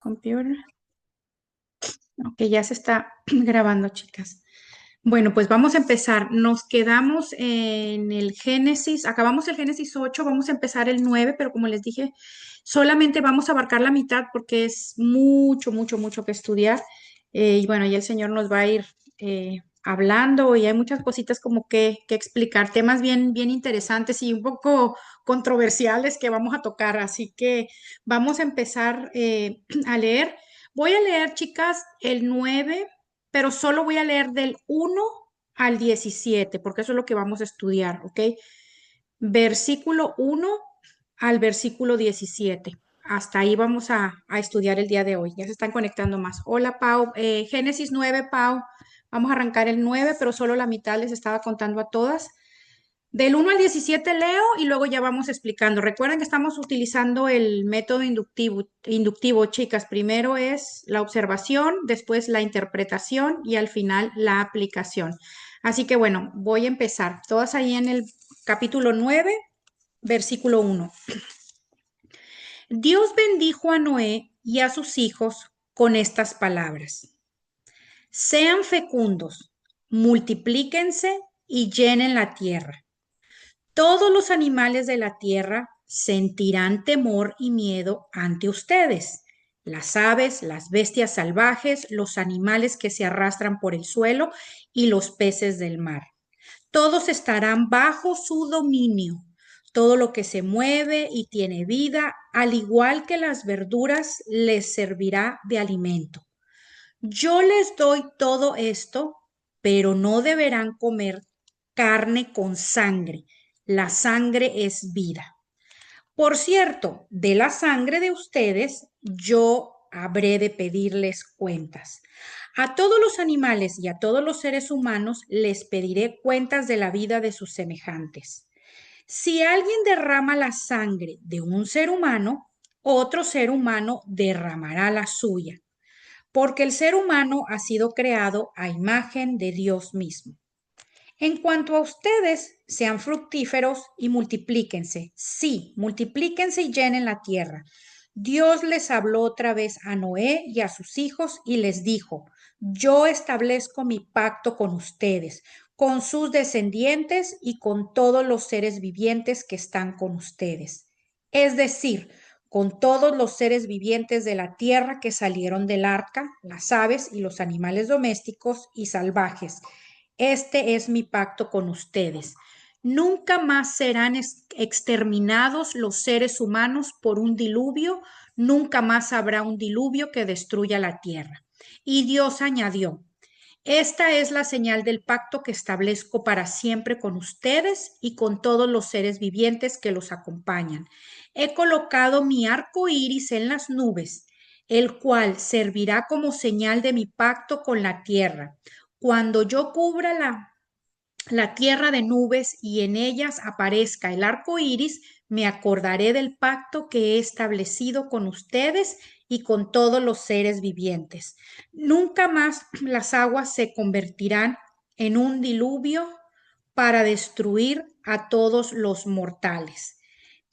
Computer. Ok, ya se está grabando, chicas. Bueno, pues vamos a empezar. Nos quedamos en el Génesis, acabamos el Génesis 8, vamos a empezar el 9, pero como les dije, solamente vamos a abarcar la mitad porque es mucho, mucho, mucho que estudiar. Y bueno, ya el Señor nos va a ir hablando y hay muchas cositas como que explicar, temas bien, bien interesantes y un poco controversiales que vamos a tocar. Así que vamos a empezar a leer. Voy a leer, chicas, el 9, pero solo voy a leer del 1 al 17, porque eso es lo que vamos a estudiar, ¿ok? Versículo 1 al versículo 17. Hasta ahí vamos a estudiar el día de hoy. Ya se están conectando más. Hola, Pau. Génesis 9, Pau. Vamos a arrancar el 9, pero solo la mitad les estaba contando a todas. Del 1 al 17 leo y luego ya vamos explicando. Recuerden que estamos utilizando el método inductivo, chicas. Primero es la observación, después la interpretación y al final la aplicación. Así que bueno, voy a empezar. Todas ahí en el capítulo 9, versículo 1. Dios bendijo a Noé y a sus hijos con estas palabras. Sean fecundos, multiplíquense y llenen la tierra. Todos los animales de la tierra sentirán temor y miedo ante ustedes. Las aves, las bestias salvajes, los animales que se arrastran por el suelo y los peces del mar. Todos estarán bajo su dominio. Todo lo que se mueve y tiene vida, al igual que las verduras, les servirá de alimento. Yo les doy todo esto, pero no deberán comer carne con sangre. La sangre es vida. Por cierto, de la sangre de ustedes yo habré de pedirles cuentas. A todos los animales y a todos los seres humanos les pediré cuentas de la vida de sus semejantes. Si alguien derrama la sangre de un ser humano, otro ser humano derramará la suya, porque el ser humano ha sido creado a imagen de Dios mismo. En cuanto a ustedes, sean fructíferos y multiplíquense. Sí, multiplíquense y llenen la tierra. Dios les habló otra vez a Noé y a sus hijos y les dijo, yo establezco mi pacto con ustedes, con sus descendientes y con todos los seres vivientes que están con ustedes. Es decir, con todos los seres vivientes de la tierra que salieron del arca, las aves y los animales domésticos y salvajes. Este es mi pacto con ustedes. Nunca más serán exterminados los seres humanos por un diluvio, nunca más habrá un diluvio que destruya la tierra. Y Dios añadió, esta es la señal del pacto que establezco para siempre con ustedes y con todos los seres vivientes que los acompañan. He colocado mi arco iris en las nubes, el cual servirá como señal de mi pacto con la tierra. Cuando yo cubra la tierra de nubes y en ellas aparezca el arco iris, me acordaré del pacto que he establecido con ustedes y con todos los seres vivientes. Nunca más las aguas se convertirán en un diluvio para destruir a todos los mortales.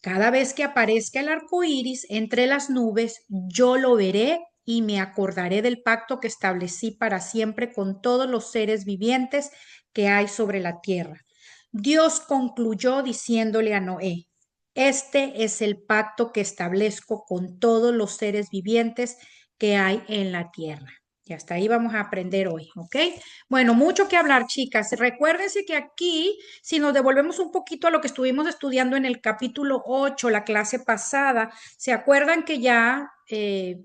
Cada vez que aparezca el arco iris entre las nubes, yo lo veré y me acordaré del pacto que establecí para siempre con todos los seres vivientes que hay sobre la tierra. Dios concluyó diciéndole a Noé, este es el pacto que establezco con todos los seres vivientes que hay en la tierra. Y hasta ahí vamos a aprender hoy, ¿ok? Bueno, mucho que hablar, chicas. Recuérdense que aquí, si nos devolvemos un poquito a lo que estuvimos estudiando en el capítulo 8, la clase pasada, ¿se acuerdan que ya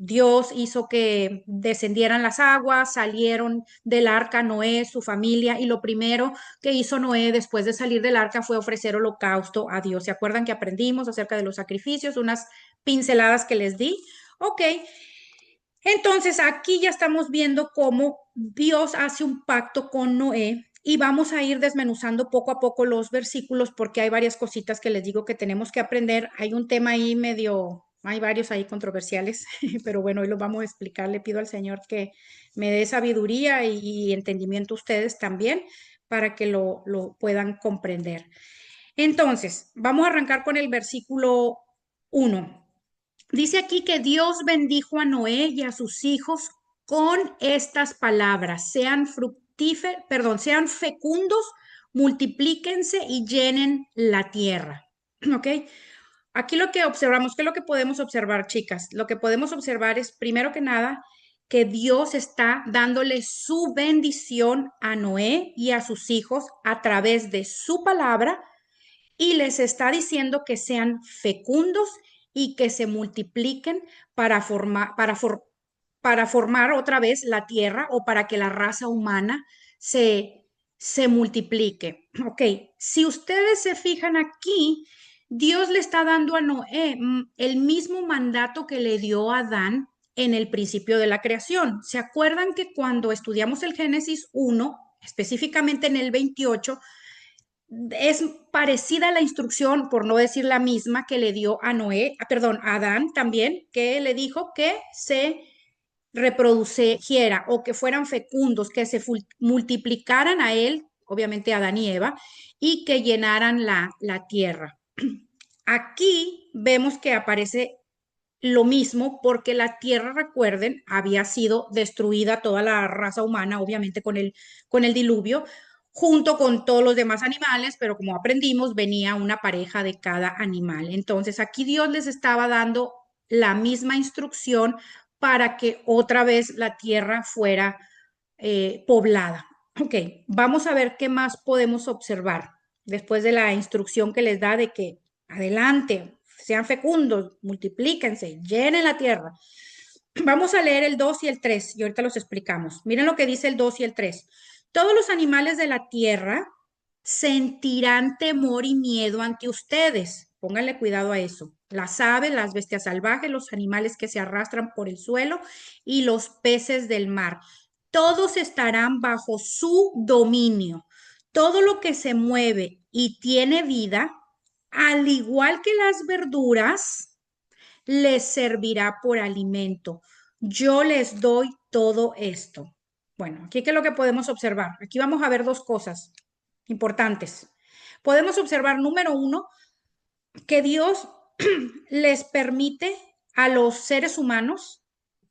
Dios hizo que descendieran las aguas, salieron del arca Noé, su familia, y lo primero que hizo Noé después de salir del arca fue ofrecer holocausto a Dios? ¿Se acuerdan que aprendimos acerca de los sacrificios, unas pinceladas que les di? Ok, entonces aquí ya estamos viendo cómo Dios hace un pacto con Noé y vamos a ir desmenuzando poco a poco los versículos porque hay varias cositas que les digo que tenemos que aprender. Hay un tema ahí medio, hay varios ahí controversiales, pero bueno, hoy los vamos a explicar. Le pido al Señor que me dé sabiduría y entendimiento a ustedes también para que lo puedan comprender. Entonces, vamos a arrancar con el versículo 1. Dice aquí que Dios bendijo a Noé y a sus hijos con estas palabras: sean fructíferos, perdón, sean fecundos, multiplíquense y llenen la tierra. ¿Ok? Aquí lo que observamos, ¿qué es lo que podemos observar, chicas? Lo que podemos observar es, primero que nada, que Dios está dándole su bendición a Noé y a sus hijos a través de su palabra y les está diciendo que sean fecundos y que se multipliquen para formar otra vez la tierra o para que la raza humana se multiplique. Ok, si ustedes se fijan aquí, Dios le está dando a Noé el mismo mandato que le dio a Adán en el principio de la creación. ¿Se acuerdan que cuando estudiamos el Génesis 1, específicamente en el 28, es parecida a la instrucción, por no decir la misma, que le dio a Noé, perdón, a Adán también, que le dijo que se reproduciera o que fueran fecundos, que se multiplicaran a él, obviamente a Adán y Eva, y que llenaran la tierra. Aquí vemos que aparece lo mismo porque la tierra, recuerden, había sido destruida toda la raza humana, obviamente con el diluvio, junto con todos los demás animales, pero como aprendimos, venía una pareja de cada animal. Entonces aquí Dios les estaba dando la misma instrucción para que otra vez la tierra fuera poblada. Ok, vamos a ver qué más podemos observar después de la instrucción que les da de que adelante, sean fecundos, multiplíquense, llenen la tierra. Vamos a leer el 2 y el 3 y ahorita los explicamos. Miren lo que dice el 2 y el 3. Todos los animales de la tierra sentirán temor y miedo ante ustedes. Pónganle cuidado a eso. Las aves, las bestias salvajes, los animales que se arrastran por el suelo y los peces del mar. Todos estarán bajo su dominio. Todo lo que se mueve y tiene vida, al igual que las verduras, les servirá por alimento. Yo les doy todo esto. Bueno, aquí qué es lo que podemos observar. Aquí vamos a ver dos cosas importantes. Podemos observar, número uno, que Dios les permite a los seres humanos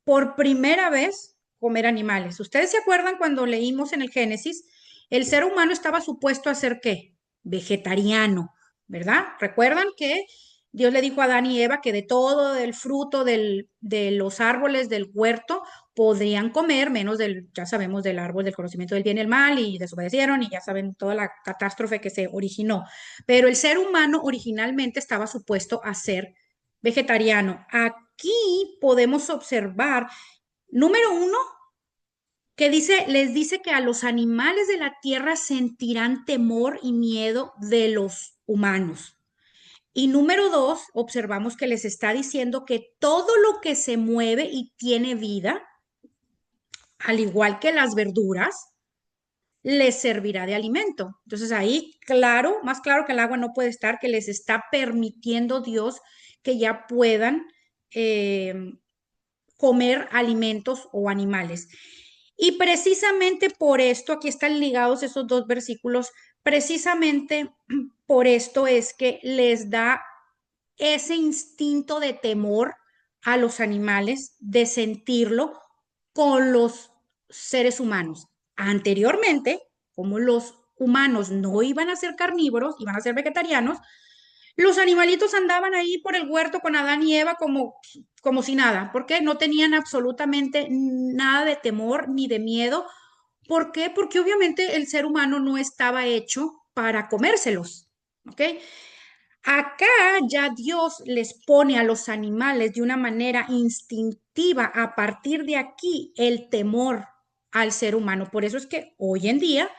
por primera vez comer animales. ¿Ustedes se acuerdan cuando leímos en el Génesis? El ser humano estaba supuesto a ser ¿qué? Vegetariano, ¿verdad? ¿Recuerdan que Dios le dijo a Adán y Eva que de todo el fruto de los árboles del huerto podrían comer, menos del, ya sabemos, del árbol del conocimiento del bien y el mal, y desobedecieron, y ya saben toda la catástrofe que se originó. Pero el ser humano originalmente estaba supuesto a ser vegetariano. Aquí podemos observar, número uno, que dice, les dice que a los animales de la tierra sentirán temor y miedo de los humanos. Y número dos, observamos que les está diciendo que todo lo que se mueve y tiene vida, al igual que las verduras, les servirá de alimento. Entonces ahí, claro, más claro que el agua no puede estar, que les está permitiendo Dios que ya puedan eh, comer alimentos o animales. Y precisamente por esto, aquí están ligados esos dos versículos, precisamente por esto es que les da ese instinto de temor a los animales, de sentirlo con los seres humanos. Anteriormente, como los humanos no iban a ser carnívoros, iban a ser vegetarianos, los animalitos andaban ahí por el huerto con Adán y Eva como si nada. ¿Por qué? No tenían absolutamente nada de temor ni de miedo. ¿Por qué? Porque obviamente el ser humano no estaba hecho para comérselos. ¿Ok? Acá ya Dios les pone a los animales de una manera instintiva a partir de aquí el temor al ser humano. Por eso es que hoy en día,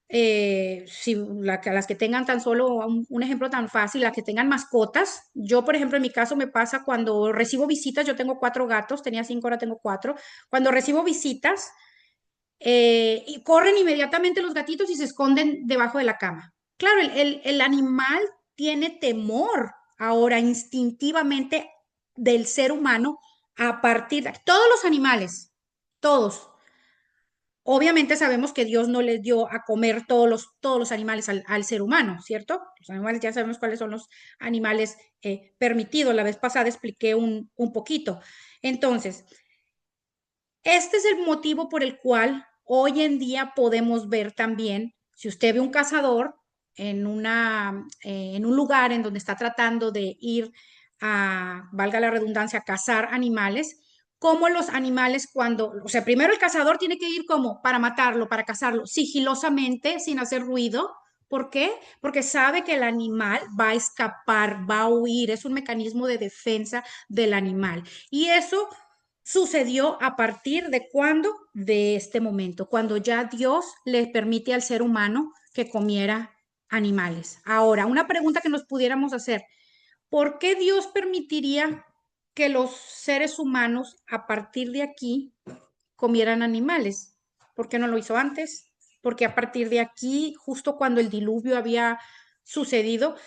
si las que tengan tan solo un ejemplo tan fácil, las que tengan mascotas, yo por ejemplo en mi caso me pasa cuando recibo visitas, yo tengo 4 gatos, tenía 5, ahora tengo 4, cuando recibo visitas y corren inmediatamente los gatitos y se esconden debajo de la cama. Claro, el animal tiene temor ahora instintivamente del ser humano a partir de todos los animales, todos. Obviamente sabemos que Dios no les dio a comer todos los animales al ser humano, ¿cierto? Los animales, ya sabemos cuáles son los animales permitidos. La vez pasada expliqué un poquito. Entonces, este es el motivo por el cual hoy en día podemos ver también, si usted ve un cazador en un lugar en donde está tratando de ir a, valga la redundancia, a cazar animales, como los animales cuando, o sea, primero el cazador tiene que ir como para matarlo, para cazarlo, sigilosamente, sin hacer ruido. ¿Por qué? Porque sabe que el animal va a escapar, va a huir, es un mecanismo de defensa del animal. Y eso sucedió a partir de cuándo, de este momento, cuando ya Dios le permite al ser humano que comiera animales. Ahora, una pregunta que nos pudiéramos hacer, ¿por qué Dios permitiría que los seres humanos a partir de aquí comieran animales? ¿Por qué no lo hizo antes? Porque a partir de aquí, justo cuando el diluvio había sucedido,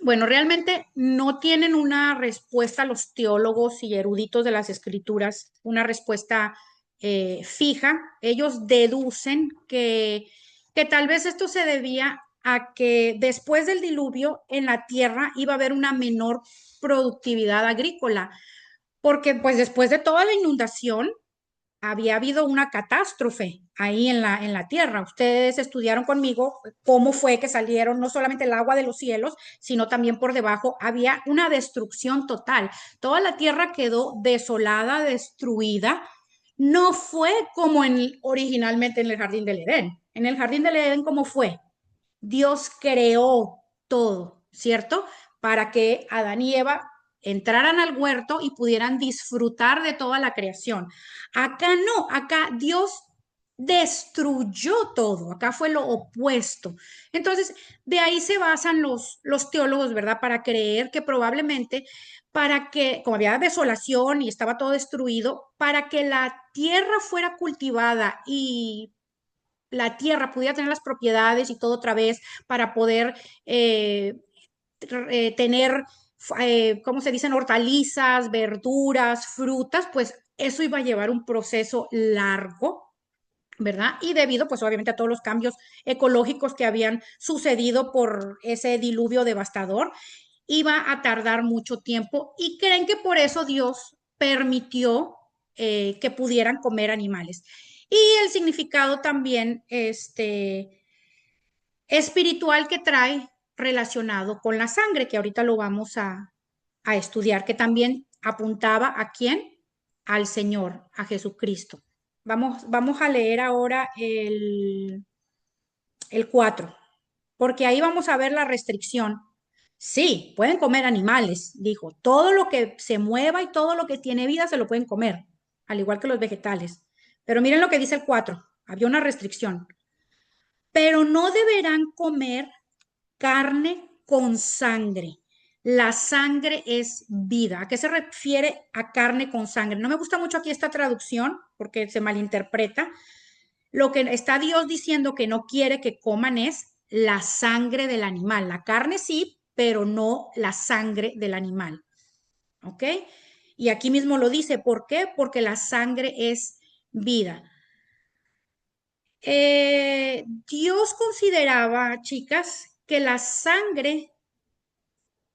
bueno, realmente no tienen una respuesta los teólogos y eruditos de las escrituras, una respuesta fija. Ellos deducen que tal vez esto se debía a que después del diluvio en la tierra iba a haber una menor productividad agrícola, porque pues después de toda la inundación, había habido una catástrofe ahí en la tierra. Ustedes estudiaron conmigo cómo fue que salieron no solamente el agua de los cielos, sino también por debajo había una destrucción total. Toda la tierra quedó desolada, destruida. No fue como originalmente en el jardín del Edén. En el jardín del Edén, ¿cómo fue? Dios creó todo, ¿cierto? Para que Adán y Eva entraran al huerto y pudieran disfrutar de toda la creación. Acá no, acá Dios destruyó todo, acá fue lo opuesto. Entonces, de ahí se basan los teólogos, ¿verdad? Para creer que probablemente, para que, como había desolación y estaba todo destruido, para que la tierra fuera cultivada y la tierra pudiera tener las propiedades y todo otra vez para poder tener, ¿cómo se dicen? Hortalizas, verduras, frutas, pues eso iba a llevar un proceso largo, ¿verdad? Y debido, pues obviamente, a todos los cambios ecológicos que habían sucedido por ese diluvio devastador, iba a tardar mucho tiempo y creen que por eso Dios permitió que pudieran comer animales. Y el significado también espiritual que trae relacionado con la sangre, que ahorita lo vamos a estudiar, que también apuntaba a quién, al Señor, a Jesucristo. Vamos a leer ahora el 4, porque ahí vamos a ver la restricción. Sí, pueden comer animales, dijo. Todo lo que se mueva y todo lo que tiene vida se lo pueden comer, al igual que los vegetales. Pero miren lo que dice el 4. Había una restricción. Pero no deberán comer carne con sangre. La sangre es vida. ¿A qué se refiere a carne con sangre? No me gusta mucho aquí esta traducción porque se malinterpreta. Lo que está Dios diciendo que no quiere que coman es la sangre del animal. La carne sí, pero no la sangre del animal. ¿Ok? Y aquí mismo lo dice. ¿Por qué? Porque la sangre es vida. Dios consideraba, chicas, que la sangre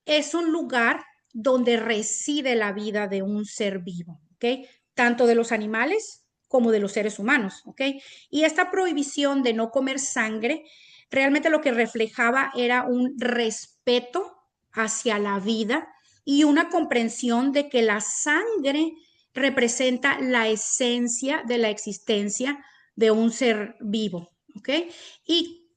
es un lugar donde reside la vida de un ser vivo, ¿ok? Tanto de los animales como de los seres humanos, ¿ok? Y esta prohibición de no comer sangre realmente lo que reflejaba era un respeto hacia la vida y una comprensión de que la sangre representa la esencia de la existencia de un ser vivo, ¿ok? Y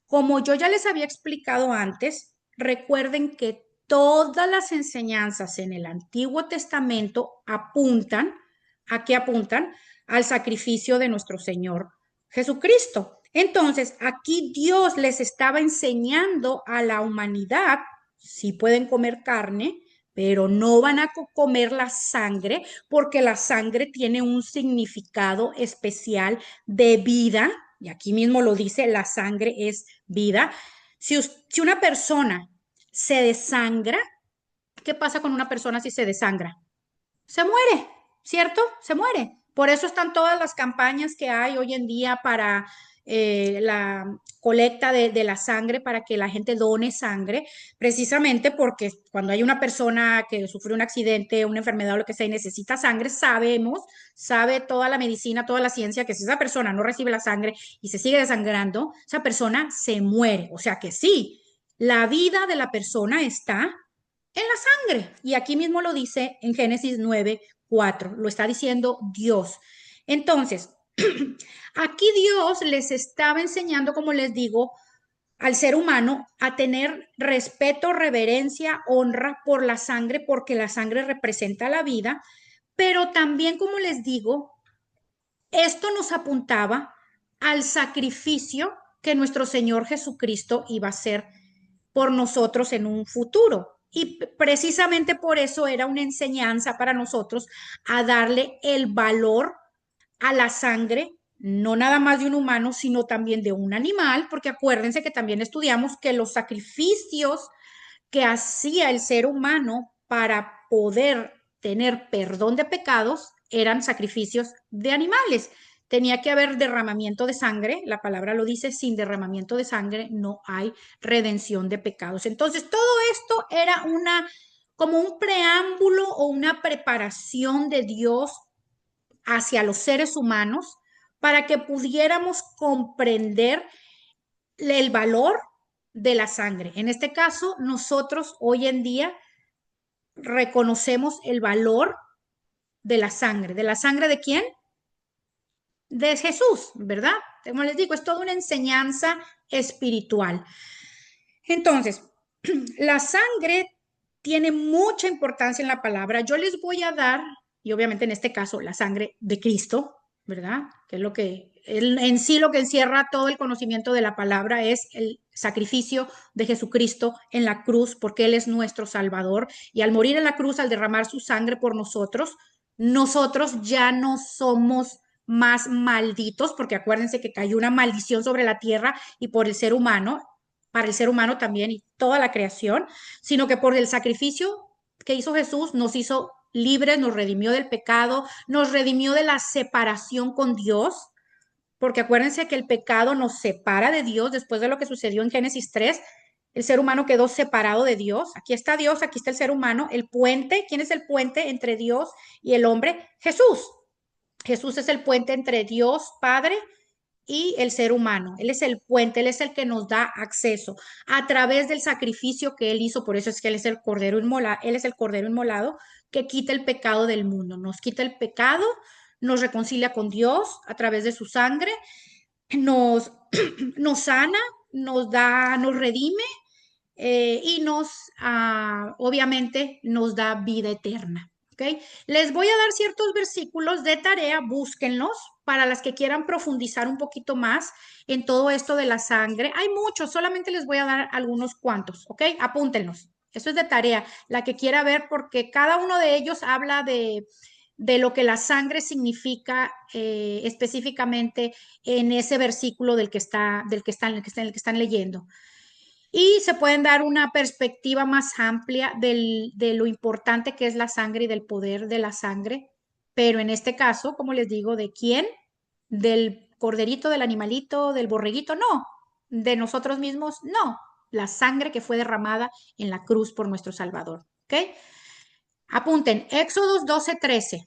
como yo ya les había explicado antes, recuerden que todas las enseñanzas en el Antiguo Testamento apuntan, ¿a qué apuntan? Al sacrificio de nuestro Señor Jesucristo. Entonces, aquí Dios les estaba enseñando a la humanidad, si pueden comer carne, pero no van a comer la sangre, porque la sangre tiene un significado especial de vida, y aquí mismo lo dice, la sangre es vida. Si una persona se desangra, ¿qué pasa con una persona si se desangra? Se muere, ¿cierto? Se muere. Por eso están todas las campañas que hay hoy en día para la colecta de la sangre, para que la gente done sangre, precisamente porque cuando hay una persona que sufrió un accidente, una enfermedad o lo que sea y necesita sangre, sabe toda la medicina, toda la ciencia, que si esa persona no recibe la sangre y se sigue desangrando, esa persona se muere. O sea que sí, la vida de la persona está en la sangre. Y aquí mismo lo dice en Génesis 9:4, lo está diciendo Dios. Entonces, aquí Dios les estaba enseñando, como les digo, al ser humano a tener respeto, reverencia, honra por la sangre, porque la sangre representa la vida, pero también, como les digo, esto nos apuntaba al sacrificio que nuestro Señor Jesucristo iba a hacer por nosotros en un futuro. Y precisamente por eso era una enseñanza para nosotros a darle el valor a la sangre, no nada más de un humano, sino también de un animal, porque acuérdense que también estudiamos que los sacrificios que hacía el ser humano para poder tener perdón de pecados eran sacrificios de animales. Tenía que haber derramamiento de sangre, la palabra lo dice, sin derramamiento de sangre no hay redención de pecados. Entonces, todo esto era como un preámbulo o una preparación de Dios hacia los seres humanos para que pudiéramos comprender el valor de la sangre. En este caso, nosotros hoy en día reconocemos el valor de la sangre. ¿De la sangre de quién? De Jesús, ¿verdad? Como les digo, es toda una enseñanza espiritual. Entonces, la sangre tiene mucha importancia en la palabra. Yo les voy a dar, y obviamente en este caso, la sangre de Cristo, ¿verdad? Que es lo que, en sí lo que encierra todo el conocimiento de la palabra es el sacrificio de Jesucristo en la cruz, porque Él es nuestro Salvador. Y al morir en la cruz, al derramar su sangre por nosotros, nosotros ya no somos más malditos, porque acuérdense que cayó una maldición sobre la tierra y por el ser humano, para el ser humano también y toda la creación, sino que por el sacrificio que hizo Jesús nos hizo libres, nos redimió del pecado, nos redimió de la separación con Dios, porque acuérdense que el pecado nos separa de Dios después de lo que sucedió en Génesis 3. El ser humano quedó separado de Dios. Aquí está Dios, aquí está el ser humano, el puente. ¿Quién es el puente entre Dios y el hombre? Jesús. Jesús es el puente entre Dios Padre y el ser humano. Él es el puente, Él es el que nos da acceso a través del sacrificio que Él hizo. Por eso es que Él es el Cordero Inmolado, Él es el Cordero Inmolado que quita el pecado del mundo. Nos quita el pecado, nos reconcilia con Dios a través de su sangre, nos, nos sana, nos redime y obviamente, nos da vida eterna. ¿Okay? Les voy a dar ciertos versículos de tarea, búsquenlos para las que quieran profundizar un poquito más en todo esto de la sangre. Hay muchos, solamente les voy a dar algunos cuantos, ¿ok? Apúntenlos. Eso es de tarea, la que quiera ver, porque cada uno de ellos habla de lo que la sangre significa específicamente en ese versículo del que están leyendo y se pueden dar una perspectiva más amplia de lo importante que es la sangre y del poder de la sangre, pero en este caso, como les digo, ¿de quién? ¿Del corderito, del animalito, del borreguito? No, de nosotros mismos, no, la sangre que fue derramada en la cruz por nuestro Salvador, ¿ok? Apunten, Éxodos 12:13.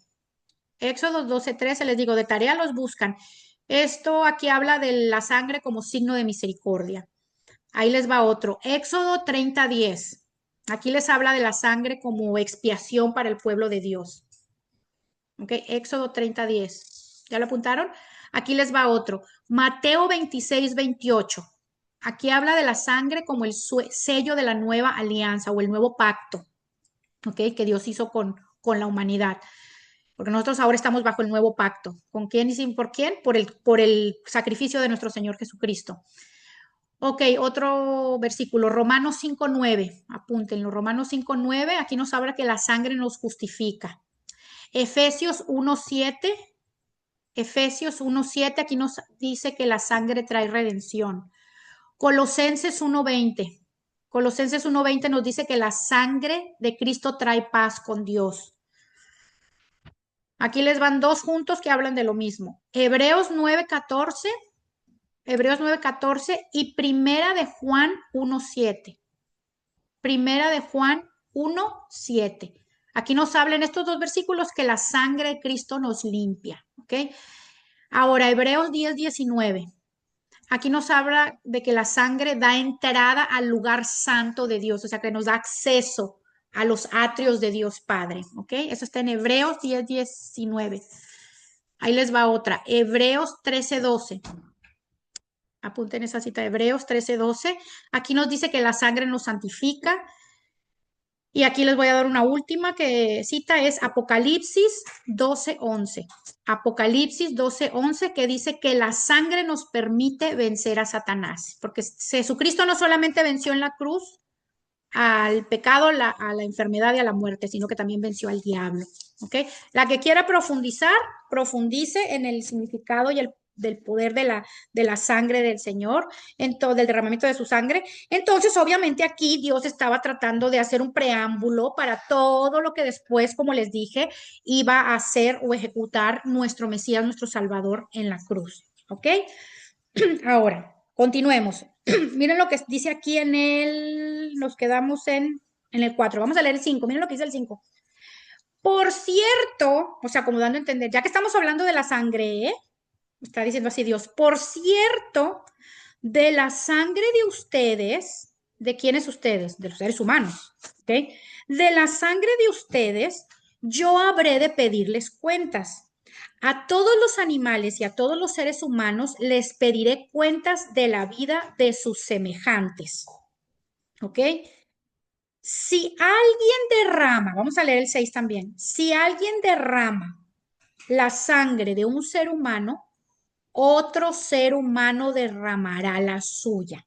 Éxodos 12:13, les digo, de tarea los buscan. Esto aquí habla de la sangre como signo de misericordia. Ahí les va otro. Éxodo 30:10. Aquí les habla de la sangre como expiación para el pueblo de Dios. ¿Ok? Éxodo 30:10. ¿Ya lo apuntaron? Aquí les va otro. Mateo 26:28. Aquí habla de la sangre como el sello de la nueva alianza o el nuevo pacto, ¿ok? Que Dios hizo con la humanidad. Porque nosotros ahora estamos bajo el nuevo pacto. ¿Con quién y sin por quién? Por el sacrificio de nuestro Señor Jesucristo. Ok, otro versículo, Romanos 5:9, apúntenlo, Romanos 5:9, aquí nos habla que la sangre nos justifica. Efesios 1:7, Efesios 1:7, aquí nos dice que la sangre trae redención. Colosenses 1:20, Colosenses 1:20 nos dice que la sangre de Cristo trae paz con Dios. Aquí les van dos juntos que hablan de lo mismo. Hebreos 9:14 y Primera de Juan 1:7. Primera de Juan 1:7. Aquí nos hablan estos dos versículos que la sangre de Cristo nos limpia, ¿ok? Ahora, Hebreos 10:19. Aquí nos habla de que la sangre da entrada al lugar santo de Dios, o sea, que nos da acceso a los atrios de Dios Padre, ¿ok? Eso está en Hebreos 10:19. Ahí les va otra, Hebreos 13:12. Apunten esa cita, Hebreos 13:12. Aquí nos dice que la sangre nos santifica. Y aquí les voy a dar una última que cita, es Apocalipsis 12:11. Apocalipsis 12:11 que dice que la sangre nos permite vencer a Satanás, porque Jesucristo no solamente venció en la cruz al pecado, a la enfermedad y a la muerte, sino que también venció al diablo. ¿Ok? La que quiera profundizar, profundice en el significado y el del poder de la sangre del Señor, en todo el derramamiento de su sangre. Entonces, obviamente aquí Dios estaba tratando de hacer un preámbulo para todo lo que después, como les dije, iba a hacer o ejecutar nuestro Mesías, nuestro Salvador en la cruz. ¿Ok? Ahora, continuemos. Miren lo que dice aquí nos quedamos en el 4. Vamos a leer el 5. Miren lo que dice el 5. Por cierto, o sea, como dando a entender, ya que estamos hablando de la sangre, ¿eh? Está diciendo así Dios, por cierto, de la sangre de ustedes, ¿de quiénes ustedes? De los seres humanos, ¿ok? De la sangre de ustedes, yo habré de pedirles cuentas. A todos los animales y a todos los seres humanos les pediré cuentas de la vida de sus semejantes, ¿ok? Si alguien derrama, vamos a leer el 6 también, si alguien derrama la sangre de un ser humano, otro ser humano derramará la suya,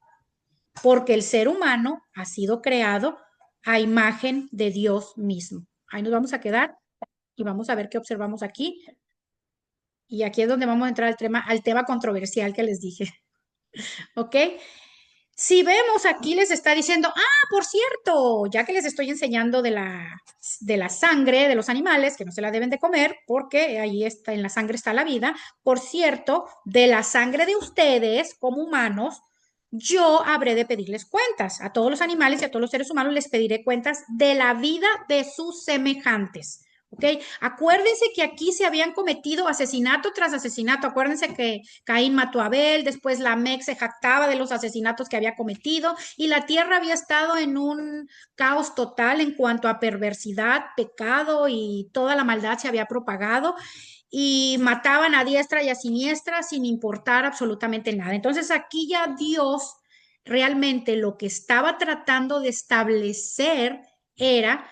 porque el ser humano ha sido creado a imagen de Dios mismo. Ahí nos vamos a quedar y vamos a ver qué observamos aquí. Y aquí es donde vamos a entrar al tema controversial que les dije. ¿Ok? Si vemos aquí les está diciendo, por cierto, ya que les estoy enseñando de la sangre de los animales, que no se la deben de comer, porque ahí está, en la sangre está la vida, por cierto, de la sangre de ustedes como humanos, yo habré de pedirles cuentas. A todos los animales y a todos los seres humanos les pediré cuentas de la vida de sus semejantes. ¿Ok? Acuérdense que aquí se habían cometido asesinato tras asesinato. Acuérdense que Caín mató a Abel, después Lamec se jactaba de los asesinatos que había cometido y la tierra había estado en un caos total en cuanto a perversidad, pecado y toda la maldad se había propagado y mataban a diestra y a siniestra sin importar absolutamente nada. Entonces aquí ya Dios realmente lo que estaba tratando de establecer era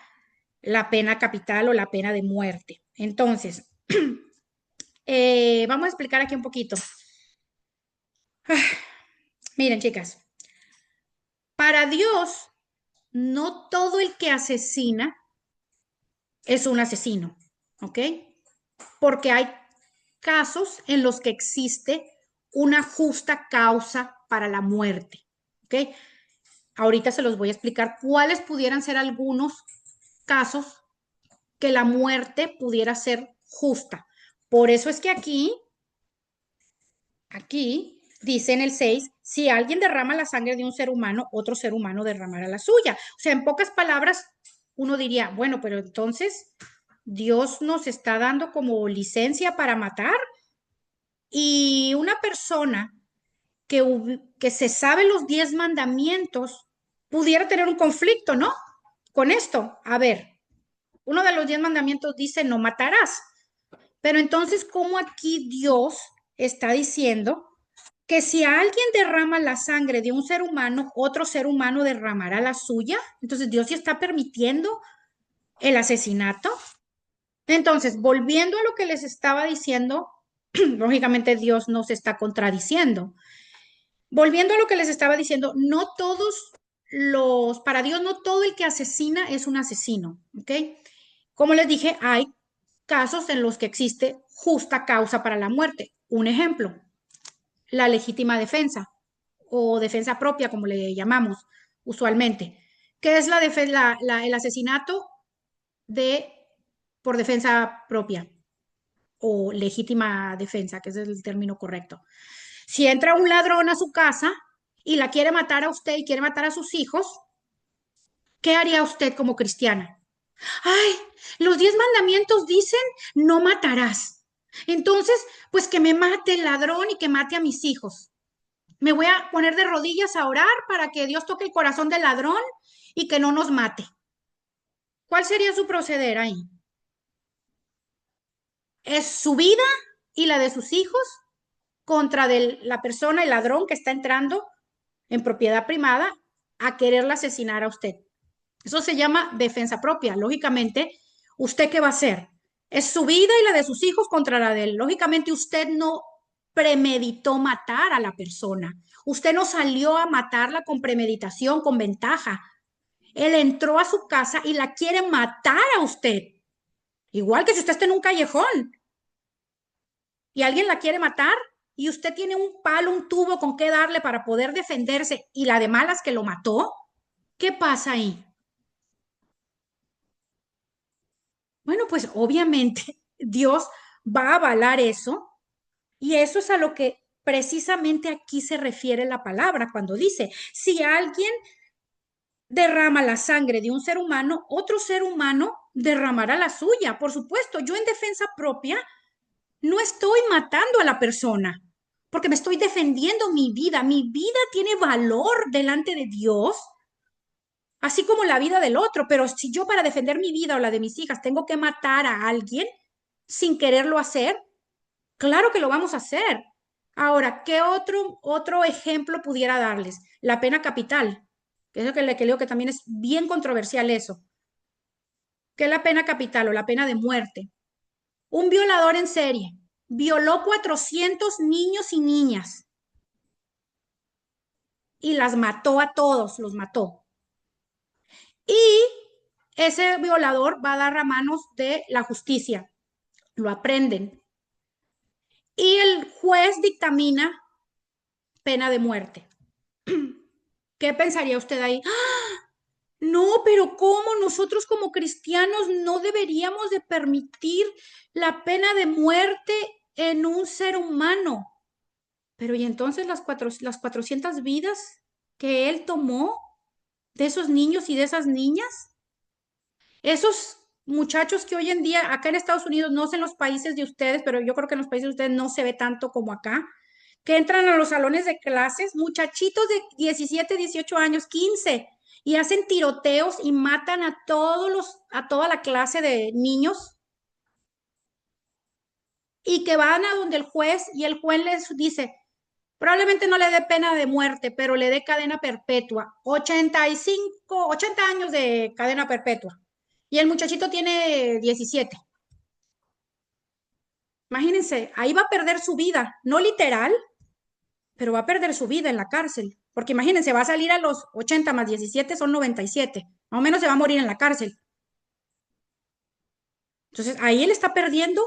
la pena capital o la pena de muerte. Entonces, vamos a explicar aquí un poquito. Miren, chicas, para Dios, no todo el que asesina es un asesino, ¿ok? Porque hay casos en los que existe una justa causa para la muerte, ¿ok? Ahorita se los voy a explicar cuáles pudieran ser algunos casos que la muerte pudiera ser justa. Por eso es que aquí dice en el 6, si alguien derrama la sangre de un ser humano, otro ser humano derramará la suya. O sea, en pocas palabras, uno diría, bueno, pero entonces Dios nos está dando como licencia para matar y una persona que se sabe los 10 mandamientos pudiera tener un conflicto, ¿no? Con esto, a ver, uno de los 10 mandamientos dice no matarás, pero entonces, ¿cómo aquí Dios está diciendo que si alguien derrama la sangre de un ser humano, otro ser humano derramará la suya? Entonces, Dios sí está permitiendo el asesinato. Entonces, volviendo a lo que les estaba diciendo, lógicamente Dios no se está contradiciendo. Volviendo a lo que les estaba diciendo, no todos para Dios no todo el que asesina es un asesino, ¿ok? Como les dije, hay casos en los que existe justa causa para la muerte. Un ejemplo, la legítima defensa o defensa propia, como le llamamos usualmente, que es el asesinato de, por defensa propia. o legítima defensa, que ese es el término correcto. Si entra un ladrón a su casa y la quiere matar a usted y quiere matar a sus hijos, ¿qué haría usted como cristiana? Ay, los 10 mandamientos dicen, no matarás. Entonces, pues que me mate el ladrón y que mate a mis hijos. Me voy a poner de rodillas a orar para que Dios toque el corazón del ladrón y que no nos mate. ¿Cuál sería su proceder ahí? ¿Es su vida y la de sus hijos contra la persona, el ladrón que está entrando en propiedad privada a quererla asesinar a usted? Eso se llama defensa propia. Lógicamente, ¿usted qué va a hacer? Es su vida y la de sus hijos contra la de él. Lógicamente, usted no premeditó matar a la persona. Usted no salió a matarla con premeditación, con ventaja. Él entró a su casa y la quiere matar a usted. Igual que si usted está en un callejón y alguien la quiere matar y usted tiene un palo, un tubo con qué darle para poder defenderse y la de malas que lo mató, ¿qué pasa ahí? Bueno, pues obviamente Dios va a avalar eso y eso es a lo que precisamente aquí se refiere la palabra cuando dice, si alguien derrama la sangre de un ser humano, otro ser humano derramará la suya. Por supuesto, yo en defensa propia no estoy matando a la persona porque me estoy defendiendo mi vida. Mi vida tiene valor delante de Dios, así como la vida del otro, pero si yo para defender mi vida o la de mis hijas tengo que matar a alguien sin quererlo hacer, claro que lo vamos a hacer. Ahora, ¿qué otro ejemplo pudiera darles? La pena capital, que es lo que leo que también es bien controversial eso. ¿Qué es la pena capital o la pena de muerte? Un violador en serie violó 400 niños y niñas y las mató a todos, los mató. Y ese violador va a dar a manos de la justicia, lo aprenden. Y el juez dictamina pena de muerte. ¿Qué pensaría usted ahí? No, pero ¿cómo nosotros como cristianos no deberíamos de permitir la pena de muerte en un ser humano? Pero ¿y entonces las 400 vidas que él tomó de esos niños y de esas niñas? Esos muchachos que hoy en día acá en Estados Unidos, no sé en los países de ustedes, pero yo creo que en los países de ustedes no se ve tanto como acá, que entran a los salones de clases, muchachitos de 17, 18 años, 15, y hacen tiroteos y matan a toda la clase de niños, y que van a donde el juez y el juez les dice, probablemente no le dé pena de muerte, pero le dé cadena perpetua, 85, 80 años de cadena perpetua. Y el muchachito tiene 17. Imagínense, ahí va a perder su vida, no literal, pero va a perder su vida en la cárcel. Porque imagínense, va a salir a los 80 más 17 son 97. Más o menos se va a morir en la cárcel. Entonces, ahí él está perdiendo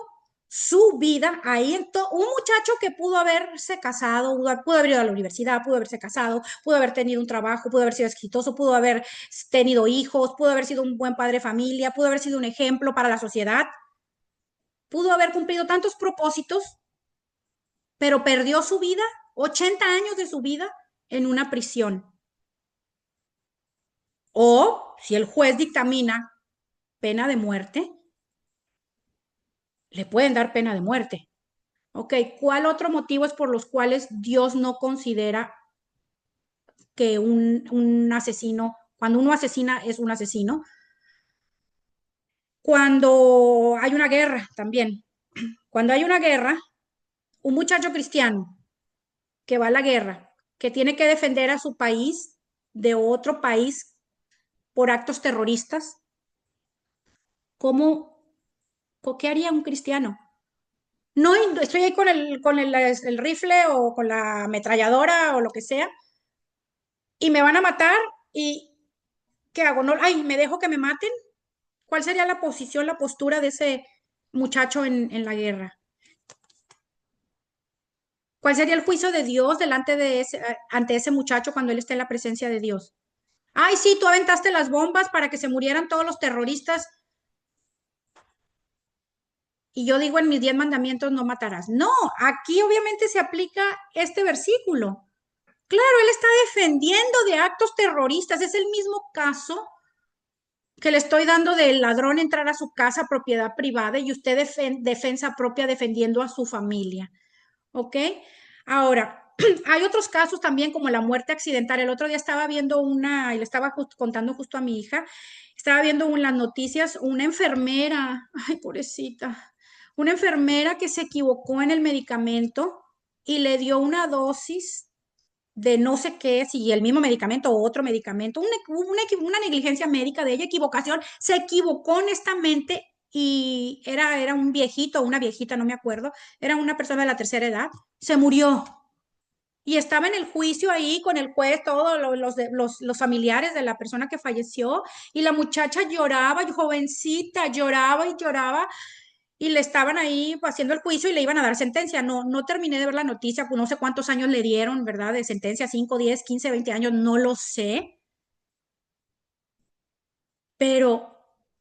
su vida. Ahí un muchacho que pudo haberse casado, pudo haber ido a la universidad, pudo haberse casado, pudo haber tenido un trabajo, pudo haber sido exitoso, pudo haber tenido hijos, pudo haber sido un buen padre de familia, pudo haber sido un ejemplo para la sociedad, pudo haber cumplido tantos propósitos, pero perdió su vida, 80 años de su vida en una prisión. O si el juez dictamina pena de muerte, le pueden dar pena de muerte. Ok, ¿cuál otro motivo es por los cuales Dios no considera que un asesino, cuando uno asesina es un asesino? Cuando hay una guerra también. Cuando hay una guerra, un muchacho cristiano que va a la guerra, que tiene que defender a su país de otro país por actos terroristas, ¿cómo, qué haría un cristiano? No estoy ahí con el rifle o con la ametralladora o lo que sea y me van a matar y ¿qué hago? No, ay, ¿me dejo que me maten? ¿Cuál sería la posición, la postura de ese muchacho en la guerra? ¿Cuál sería el juicio de Dios ante ese muchacho cuando él esté en la presencia de Dios? Ay, sí, tú aventaste las bombas para que se murieran todos los terroristas y yo digo en mis 10 mandamientos no matarás. No, aquí obviamente se aplica este versículo. Claro, él está defendiendo de actos terroristas. Es el mismo caso que le estoy dando del ladrón entrar a su casa, propiedad privada, y usted defensa propia defendiendo a su familia. ¿Ok? Ahora, hay otros casos también como la muerte accidental. El otro día estaba viendo una, y le estaba contando justo a mi hija, estaba viendo en las noticias una enfermera, ay, pobrecita, una enfermera que se equivocó en el medicamento y le dio una dosis de no sé qué, si el mismo medicamento o otro medicamento, una negligencia médica de ella, equivocación, se equivocó honestamente y era un viejito o una viejita, no me acuerdo, era una persona de la tercera edad, se murió. Y estaba en el juicio ahí con el juez, todos los familiares de la persona que falleció, y la muchacha lloraba, jovencita, lloraba y lloraba, y le estaban ahí haciendo el juicio y le iban a dar sentencia. No, no terminé de ver la noticia, pues no sé cuántos años le dieron, ¿verdad? De sentencia, 5, 10, 15, 20 años, no lo sé, pero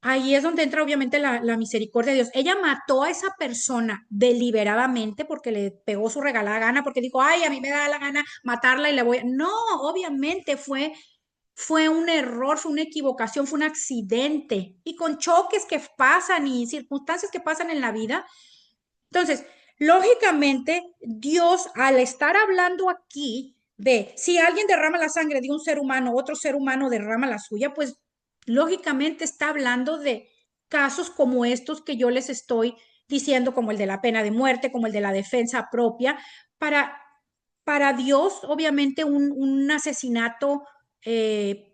ahí es donde entra obviamente la misericordia de Dios. Ella mató a esa persona deliberadamente porque le pegó su regalada gana, porque dijo, ay, a mí me da la gana matarla y le voy a... No, obviamente fue un error, fue una equivocación, fue un accidente y con choques que pasan y circunstancias que pasan en la vida. Entonces, lógicamente, Dios al estar hablando aquí de si alguien derrama la sangre de un ser humano, otro ser humano derrama la suya, pues lógicamente está hablando de casos como estos que yo les estoy diciendo, como el de la pena de muerte, como el de la defensa propia. Para, para Dios, obviamente, un asesinato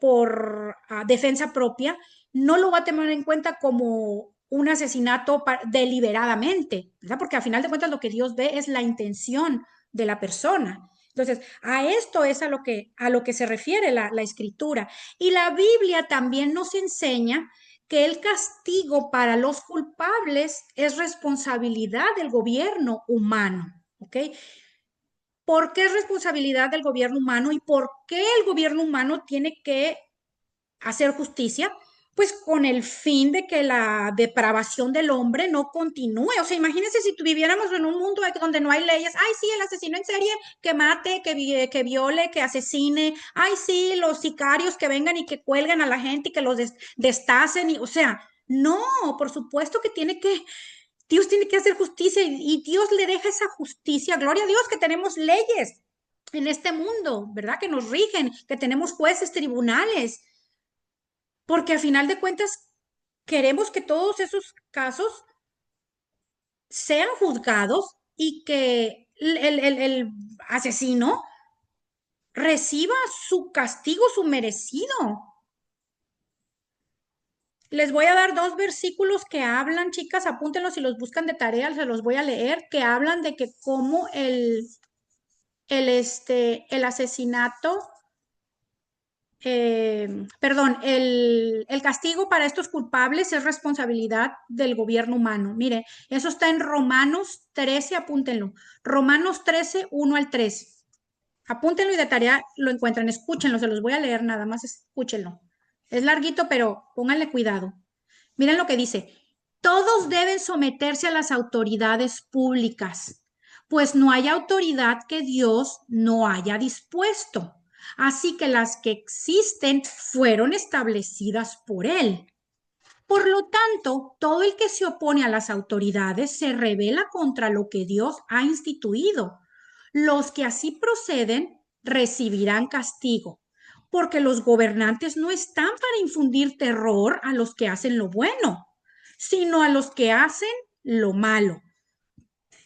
por defensa propia no lo va a tener en cuenta como un asesinato deliberadamente, ¿verdad? Porque al final de cuentas lo que Dios ve es la intención de la persona. Entonces, a esto es a lo que se refiere la escritura. Y la Biblia también nos enseña que el castigo para los culpables es responsabilidad del gobierno humano, ¿ok? ¿Por qué es responsabilidad del gobierno humano y por qué el gobierno humano tiene que hacer justicia? Pues con el fin de que la depravación del hombre no continúe. O sea, imagínense si viviéramos en un mundo donde no hay leyes. Ay, sí, el asesino en serie que mate, que viole, que asesine. Ay, sí, los sicarios que vengan y que cuelgan a la gente y que los destacen. O sea, no, por supuesto que Dios tiene que hacer justicia y Dios le deja esa justicia. Gloria a Dios que tenemos leyes en este mundo, ¿verdad? Que nos rigen, que tenemos jueces, tribunales, porque a final de cuentas queremos que todos esos casos sean juzgados y que el asesino reciba su castigo, su merecido. Les voy a dar dos versículos que hablan, chicas, apúntenlos si los buscan de tarea, se los voy a leer, que hablan de que cómo el asesinato, perdón, el castigo para estos culpables es responsabilidad del gobierno humano. Mire, eso está en Romanos 13, apúntenlo. Romanos 13, 1 al 3. Apúntenlo y de tarea lo encuentran. Escúchenlo, se los voy a leer nada más, escúchenlo. Es larguito, pero pónganle cuidado. Miren lo que dice. Todos deben someterse a las autoridades públicas, pues no hay autoridad que Dios no haya dispuesto. Así que las que existen fueron establecidas por Él. Por lo tanto, todo el que se opone a las autoridades se rebela contra lo que Dios ha instituido. Los que así proceden recibirán castigo, porque los gobernantes no están para infundir terror a los que hacen lo bueno, sino a los que hacen lo malo.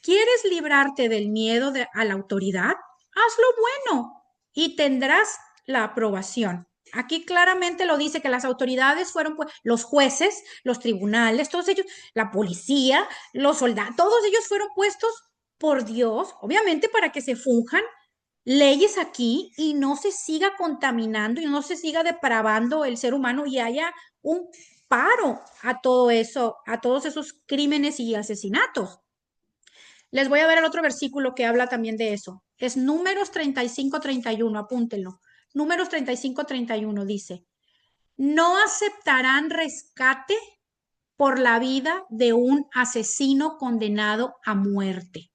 ¿Quieres librarte del miedo a la autoridad? Haz lo bueno y tendrás la aprobación. Aquí claramente lo dice que las autoridades fueron pues, los jueces, los tribunales, todos ellos, la policía, los soldados, todos ellos fueron puestos por Dios, obviamente para que se funjan leyes aquí y no se siga contaminando y no se siga depravando el ser humano y haya un paro a todo eso, a todos esos crímenes y asesinatos. Les voy a ver el otro versículo que habla también de eso. Es Números 35-31, apúntenlo. Números 35-31 dice, no aceptarán rescate por la vida de un asesino condenado a muerte.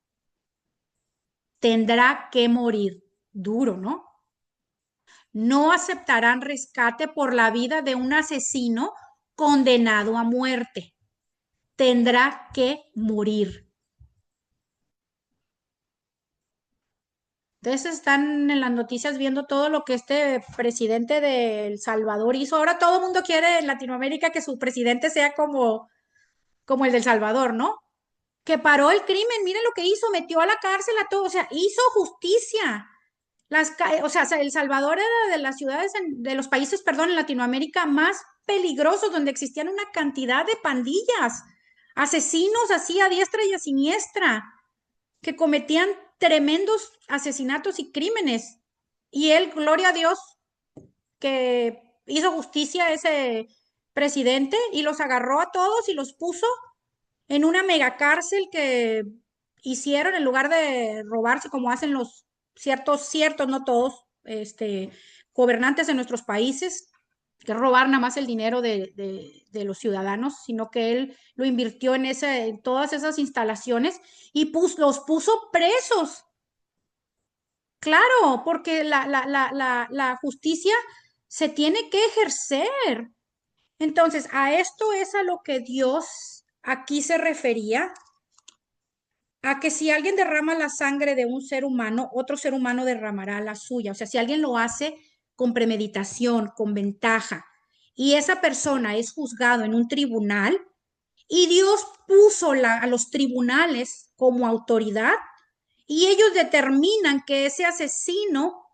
Tendrá que morir. Duro, ¿no? No aceptarán rescate por la vida de un asesino condenado a muerte. Tendrá que morir. Entonces están en las noticias viendo todo lo que este presidente de El Salvador hizo. Ahora todo el mundo quiere en Latinoamérica que su presidente sea como el del Salvador, ¿no? Que paró el crimen, miren lo que hizo, metió a la cárcel a todos, o sea, hizo justicia. O sea, El Salvador era de las ciudades, de los países, perdón, en Latinoamérica más peligrosos, donde existían una cantidad de pandillas, asesinos así a diestra y a siniestra, que cometían tremendos asesinatos y crímenes. Y él, gloria a Dios, que hizo justicia a ese presidente y los agarró a todos y los puso en una megacárcel que hicieron en lugar de robarse como hacen los ciertos, no todos, gobernantes de nuestros países, que robar nada más el dinero de los ciudadanos, sino que él lo invirtió en todas esas instalaciones y los puso presos. Claro, porque la justicia se tiene que ejercer. Entonces, a esto es a lo que Dios aquí se refería, a que si alguien derrama la sangre de un ser humano, otro ser humano derramará la suya. O sea, si alguien lo hace con premeditación, con ventaja, y esa persona es juzgado en un tribunal, y Dios puso a los tribunales como autoridad, y ellos determinan que ese asesino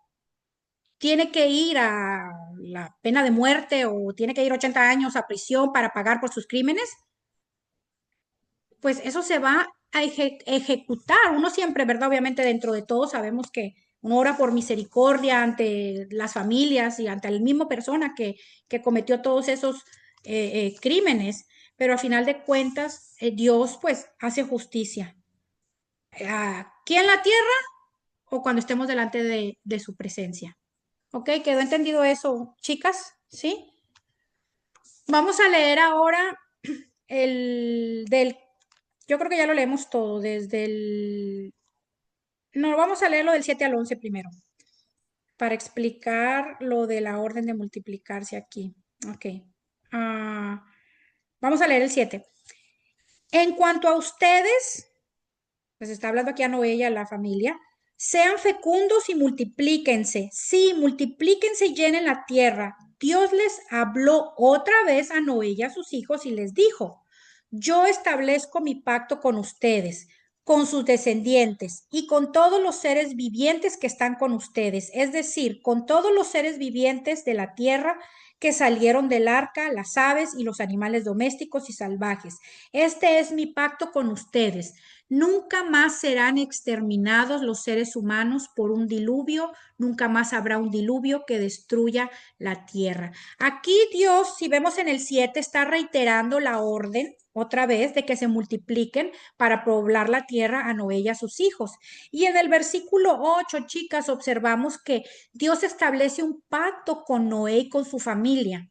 tiene que ir a la pena de muerte o tiene que ir 80 años a prisión para pagar por sus crímenes, pues eso se va a ejecutar. Uno siempre, ¿verdad? Obviamente dentro de todo sabemos que uno ora por misericordia ante las familias y ante la misma persona que cometió todos esos crímenes, pero al final de cuentas Dios pues hace justicia. Aquí en la tierra o cuando estemos delante de su presencia. ¿Ok? ¿Quedó entendido eso, chicas? ¿Sí? Vamos a leer ahora yo creo que ya lo leemos todo, no, vamos a leerlo del 7 al 11 primero, para explicar lo de la orden de multiplicarse aquí. Ok. Ah, vamos a leer el 7. En cuanto a ustedes, pues está hablando aquí a Noé y a la familia, sean fecundos y multiplíquense. Sí, multiplíquense y llenen la tierra. Dios les habló otra vez a Noé y a sus hijos y les dijo, yo establezco mi pacto con ustedes, con sus descendientes y con todos los seres vivientes que están con ustedes, es decir, con todos los seres vivientes de la tierra que salieron del arca, las aves y los animales domésticos y salvajes. Este es mi pacto con ustedes. Nunca más serán exterminados los seres humanos por un diluvio, nunca más habrá un diluvio que destruya la tierra. Aquí Dios, si vemos en el 7, está reiterando la orden otra vez de que se multipliquen para poblar la tierra a Noé y a sus hijos. Y en el versículo 8, chicas, observamos que Dios establece un pacto con Noé y con su familia.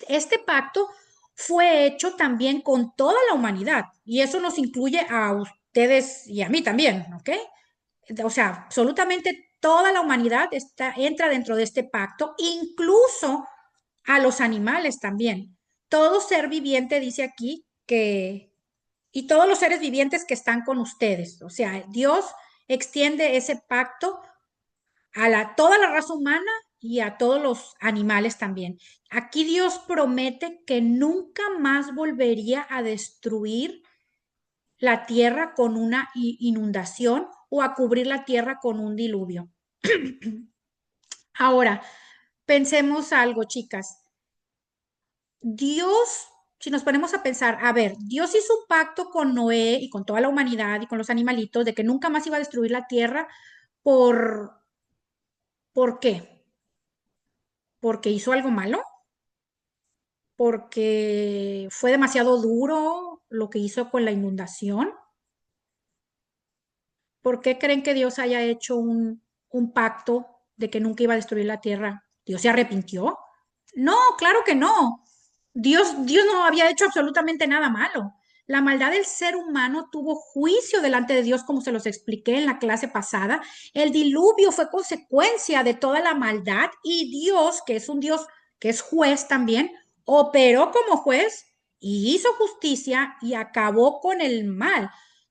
Este pacto fue hecho también con toda la humanidad y eso nos incluye a ustedes y a mí también, ¿ok? O sea, absolutamente toda la humanidad entra dentro de este pacto, incluso a los animales también. Todo ser viviente dice aquí y todos los seres vivientes que están con ustedes. O sea, Dios extiende ese pacto a toda la raza humana y a todos los animales también. Aquí Dios promete que nunca más volvería a destruir la tierra con una inundación o a cubrir la tierra con un diluvio. Ahora, pensemos algo, chicas. Dios, si nos ponemos a pensar, a ver, Dios hizo un pacto con Noé y con toda la humanidad y con los animalitos de que nunca más iba a destruir la tierra por, ¿por qué? Porque hizo algo malo, porque fue demasiado duro lo que hizo con la inundación. ¿Por qué creen que Dios haya hecho un pacto de que nunca iba a destruir la tierra? ¿Dios se arrepintió? No, claro que no. Dios no había hecho absolutamente nada malo. La maldad del ser humano tuvo juicio delante de Dios, como se los expliqué en la clase pasada. El diluvio fue consecuencia de toda la maldad y Dios, que es un Dios que es juez también, operó como juez y hizo justicia y acabó con el mal.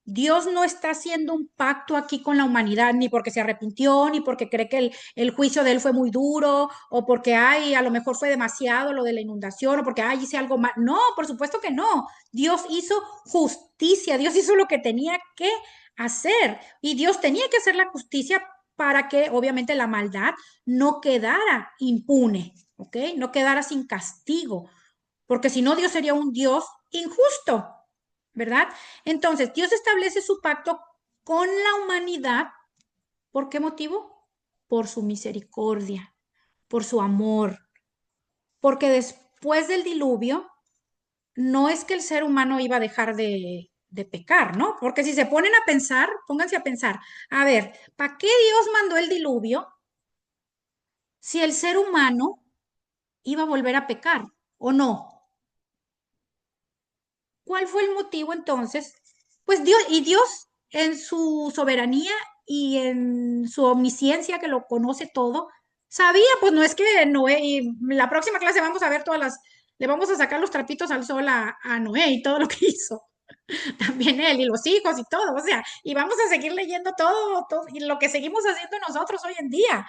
Dios no está haciendo un pacto aquí con la humanidad, ni porque se arrepintió, ni porque cree que el juicio de él fue muy duro, o porque, ay, a lo mejor fue demasiado lo de la inundación, o porque, ay, hice algo mal. No, por supuesto que no. Dios hizo justicia, Dios hizo lo que tenía que hacer, y Dios tenía que hacer la justicia para que, obviamente, la maldad no quedara impune, ¿ok? No quedara sin castigo, porque si no, Dios sería un Dios injusto, ¿verdad? Entonces, Dios establece su pacto con la humanidad. ¿Por qué motivo? Por su misericordia, por su amor, porque después del diluvio no es que el ser humano iba a dejar de pecar, ¿no? Porque si se ponen a pensar, pónganse a pensar, a ver, ¿para qué Dios mandó el diluvio si el ser humano iba a volver a pecar o no? ¿Cuál fue el motivo entonces? Pues Dios en su soberanía y en su omnisciencia que lo conoce todo, sabía, pues no es que Noé, y la próxima clase vamos a ver le vamos a sacar los trapitos al sol a Noé y todo lo que hizo, también él y los hijos y todo, o sea, y vamos a seguir leyendo todo y lo que seguimos haciendo nosotros hoy en día.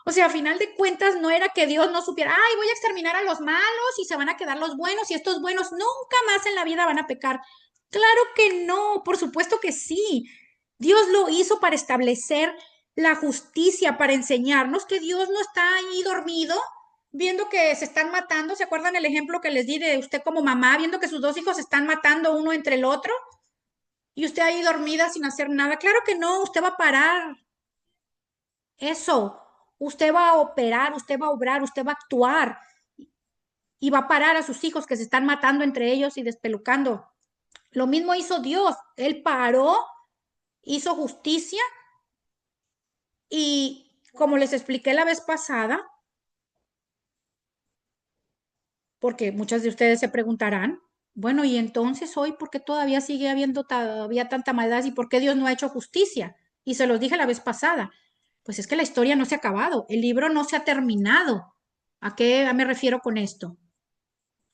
O sea, a final de cuentas no era que Dios no supiera, ay, voy a exterminar a los malos y se van a quedar los buenos y estos buenos nunca más en la vida van a pecar. Claro que no, por supuesto que sí. Dios lo hizo para establecer la justicia, para enseñarnos que Dios no está ahí dormido, viendo que se están matando. ¿Se acuerdan el ejemplo que les di de usted como mamá, viendo que sus dos hijos se están matando uno entre el otro? Y usted ahí dormida sin hacer nada. Claro que no, usted va a parar eso. Usted va a operar, usted va a obrar, usted va a actuar y va a parar a sus hijos que se están matando entre ellos y despelucando. Lo mismo hizo Dios. Él paró, hizo justicia y, como les expliqué la vez pasada, porque muchas de ustedes se preguntarán, bueno, y entonces hoy, ¿por qué todavía sigue habiendo todavía tanta maldad y por qué Dios no ha hecho justicia? Y se los dije la vez pasada, pues es que la historia no se ha acabado, el libro no se ha terminado. ¿A qué me refiero con esto?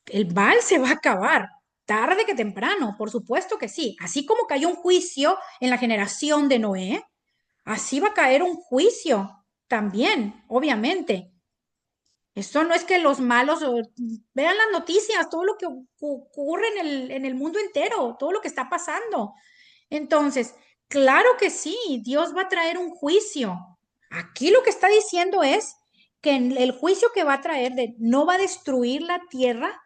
El mal se va a acabar, tarde que temprano, por supuesto que sí. Así como cayó un juicio en la generación de Noé, así va a caer un juicio también, obviamente. Esto no es que los malos vean las noticias, todo lo que ocurre en el mundo entero, todo lo que está pasando. Entonces, claro que sí, Dios va a traer un juicio. Aquí lo que está diciendo es que en el juicio que va a traer no va a destruir la tierra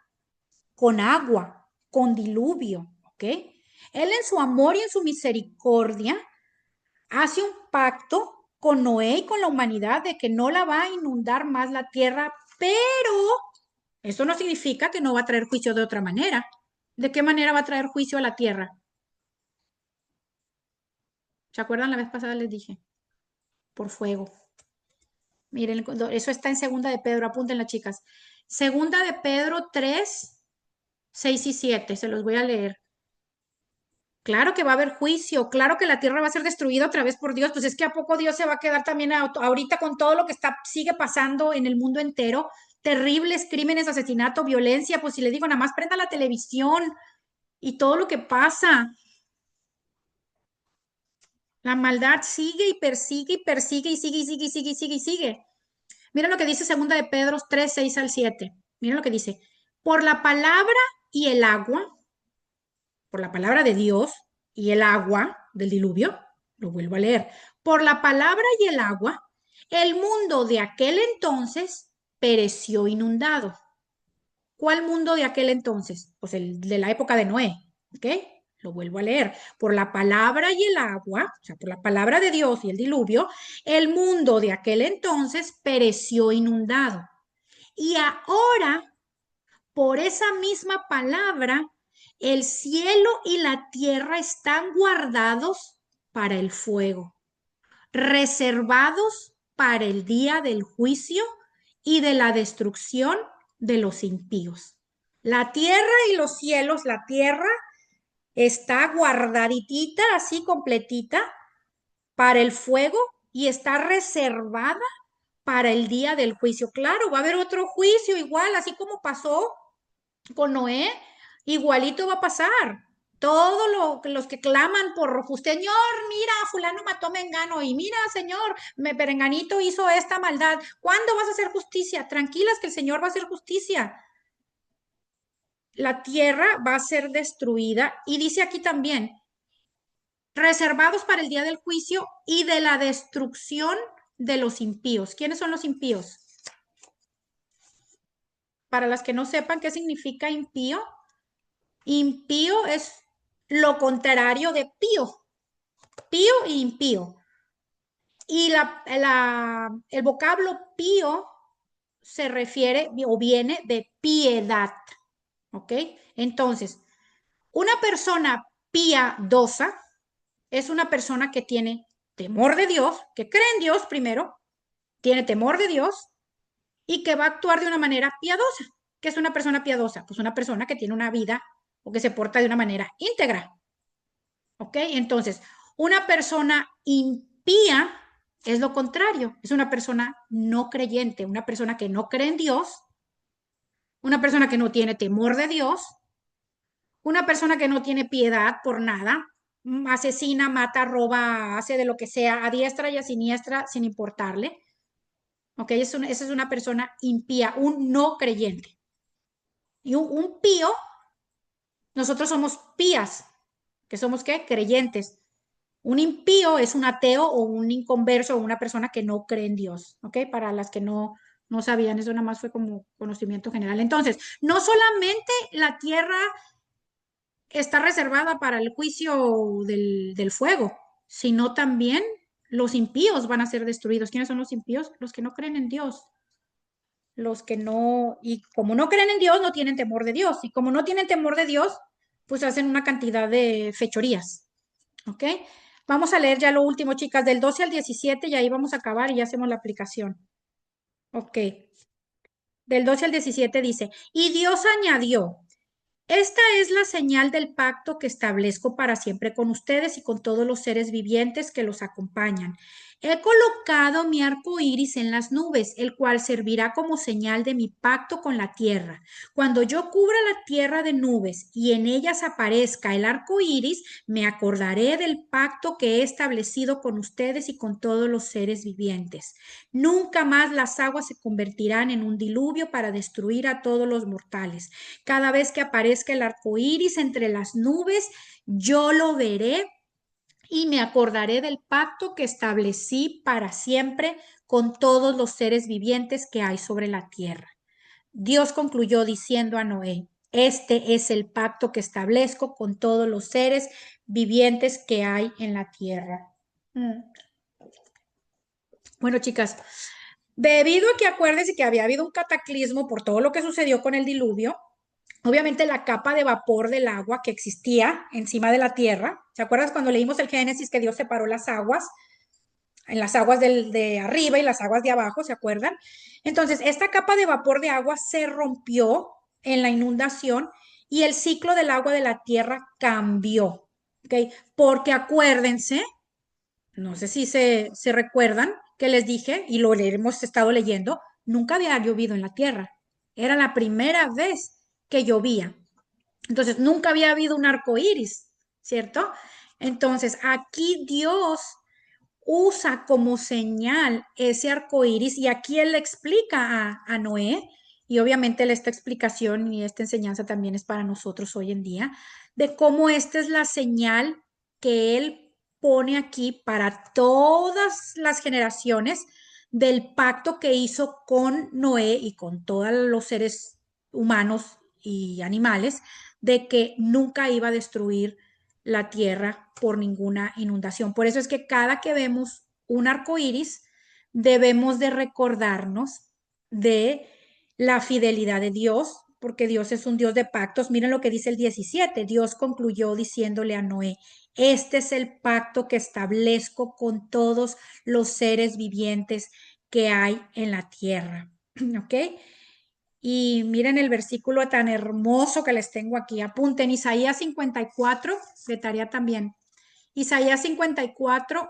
con agua, con diluvio, ¿ok? Él en su amor y en su misericordia hace un pacto con Noé y con la humanidad de que no la va a inundar más la tierra, pero eso no significa que no va a traer juicio de otra manera. ¿De qué manera va a traer juicio a la tierra? ¿Se acuerdan? La vez pasada les dije, por fuego. Miren, eso está en Segunda de Pedro, apúntenla, chicas. Segunda de Pedro 3, 6 y 7, se los voy a leer. Claro que va a haber juicio, claro que la tierra va a ser destruida otra vez por Dios, pues es que a poco Dios se va a quedar también ahorita con todo lo que sigue pasando en el mundo entero, terribles crímenes, asesinato, violencia, pues si le digo nada más prenda la televisión y todo lo que pasa, la maldad sigue y persigue y persigue y sigue y sigue y sigue y sigue y sigue. Mira lo que dice segunda de Pedro 3, 6 al 7. Mira lo que dice. Por la palabra y el agua, por la palabra de Dios y el agua del diluvio, lo vuelvo a leer, por la palabra y el agua, el mundo de aquel entonces pereció inundado. ¿Cuál mundo de aquel entonces? Pues el de la época de Noé, ¿ok? Lo vuelvo a leer. Por la palabra y el agua, o sea, por la palabra de Dios y el diluvio, el mundo de aquel entonces pereció inundado. Y ahora por esa misma palabra, el cielo y la tierra están guardados para el fuego, reservados para el día del juicio y de la destrucción de los impíos. La tierra y los cielos, la tierra está guardaditita, así completita, para el fuego y está reservada para el día del juicio. Claro, va a haber otro juicio igual, así como pasó con Noé, igualito va a pasar. Todos los que claman por Señor, mira, fulano mató a Mengano y mira, Señor, Perenganito hizo esta maldad. ¿Cuándo vas a hacer justicia? Tranquilas que el Señor va a hacer justicia. La tierra va a ser destruida y dice aquí también, reservados para el día del juicio y de la destrucción de los impíos. ¿Quiénes son los impíos? Para las que no sepan qué significa impío, impío es lo contrario de pío, pío e impío. Y el vocablo pío se refiere o viene de piedad, ¿ok? Entonces, una persona piadosa es una persona que tiene temor de Dios, que cree en Dios primero, tiene temor de Dios y que va a actuar de una manera piadosa. ¿Qué es una persona piadosa? Pues una persona que tiene una vida o que se porta de una manera íntegra. ¿Ok? Entonces, una persona impía es lo contrario, es una persona no creyente, una persona que no cree en Dios, una persona que no tiene temor de Dios, una persona que no tiene piedad por nada, asesina, mata, roba, hace de lo que sea, a diestra y a siniestra sin importarle. ¿Ok? Esa es una persona impía, un no creyente. Y un pío, nosotros somos pías, que somos ¿qué? Creyentes. Un impío es un ateo o un inconverso o una persona que no cree en Dios, ¿ok? Para las que no sabían, eso nada más fue como conocimiento general. Entonces, no solamente la tierra está reservada para el juicio del fuego, sino también los impíos van a ser destruidos. ¿Quiénes son los impíos? Los que no creen en Dios. Los que no, y como no creen en Dios, no tienen temor de Dios. Y como no tienen temor de Dios, pues hacen una cantidad de fechorías. ¿Ok? Vamos a leer ya lo último, chicas, del 12 al 17 y ahí vamos a acabar y ya hacemos la aplicación. Ok. Del 12 al 17 dice, y Dios añadió, esta es la señal del pacto que establezco para siempre con ustedes y con todos los seres vivientes que los acompañan. He colocado mi arco iris en las nubes, el cual servirá como señal de mi pacto con la tierra. Cuando yo cubra la tierra de nubes y en ellas aparezca el arco iris, me acordaré del pacto que he establecido con ustedes y con todos los seres vivientes. Nunca más las aguas se convertirán en un diluvio para destruir a todos los mortales. Cada vez que aparezca el arco iris entre las nubes, yo lo veré y me acordaré del pacto que establecí para siempre con todos los seres vivientes que hay sobre la tierra. Dios concluyó diciendo a Noé, este es el pacto que establezco con todos los seres vivientes que hay en la tierra. Bueno, chicas, debido a que acuérdense que había habido un cataclismo por todo lo que sucedió con el diluvio, obviamente la capa de vapor del agua que existía encima de la tierra, ¿se acuerdas cuando leímos el Génesis que Dios separó las aguas? En las aguas de arriba y las aguas de abajo, ¿se acuerdan? Entonces, esta capa de vapor de agua se rompió en la inundación y el ciclo del agua de la tierra cambió, ¿ok? Porque acuérdense, no sé si se recuerdan que les dije, y lo hemos estado leyendo, nunca había llovido en la tierra. Era la primera vez que llovía. Entonces, nunca había habido un arco iris, ¿cierto? Entonces, aquí Dios usa como señal ese arco iris y aquí él le explica a Noé, y obviamente esta explicación y esta enseñanza también es para nosotros hoy en día, de cómo esta es la señal que él pone aquí para todas las generaciones del pacto que hizo con Noé y con todos los seres humanos y animales, de que nunca iba a destruir la tierra por ninguna inundación. Por eso es que cada que vemos un arco iris, debemos de recordarnos de la fidelidad de Dios, porque Dios es un Dios de pactos. Miren lo que dice el 17. Dios concluyó diciéndole a Noé, este es el pacto que establezco con todos los seres vivientes que hay en la tierra. ¿Ok? Y miren el versículo tan hermoso que les tengo aquí. Apunten Isaías 54, de tarea también. Isaías 54,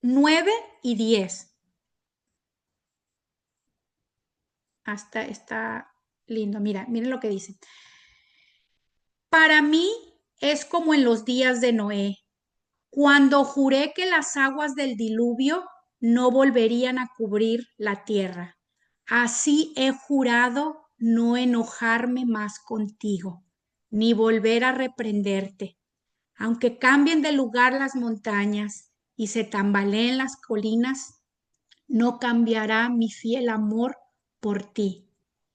9 y 10. Hasta está lindo. Mira, miren lo que dice. Para mí es como en los días de Noé, cuando juré que las aguas del diluvio no volverían a cubrir la tierra. Así he jurado no enojarme más contigo, ni volver a reprenderte. Aunque cambien de lugar las montañas y se tambaleen las colinas, no cambiará mi fiel amor por ti,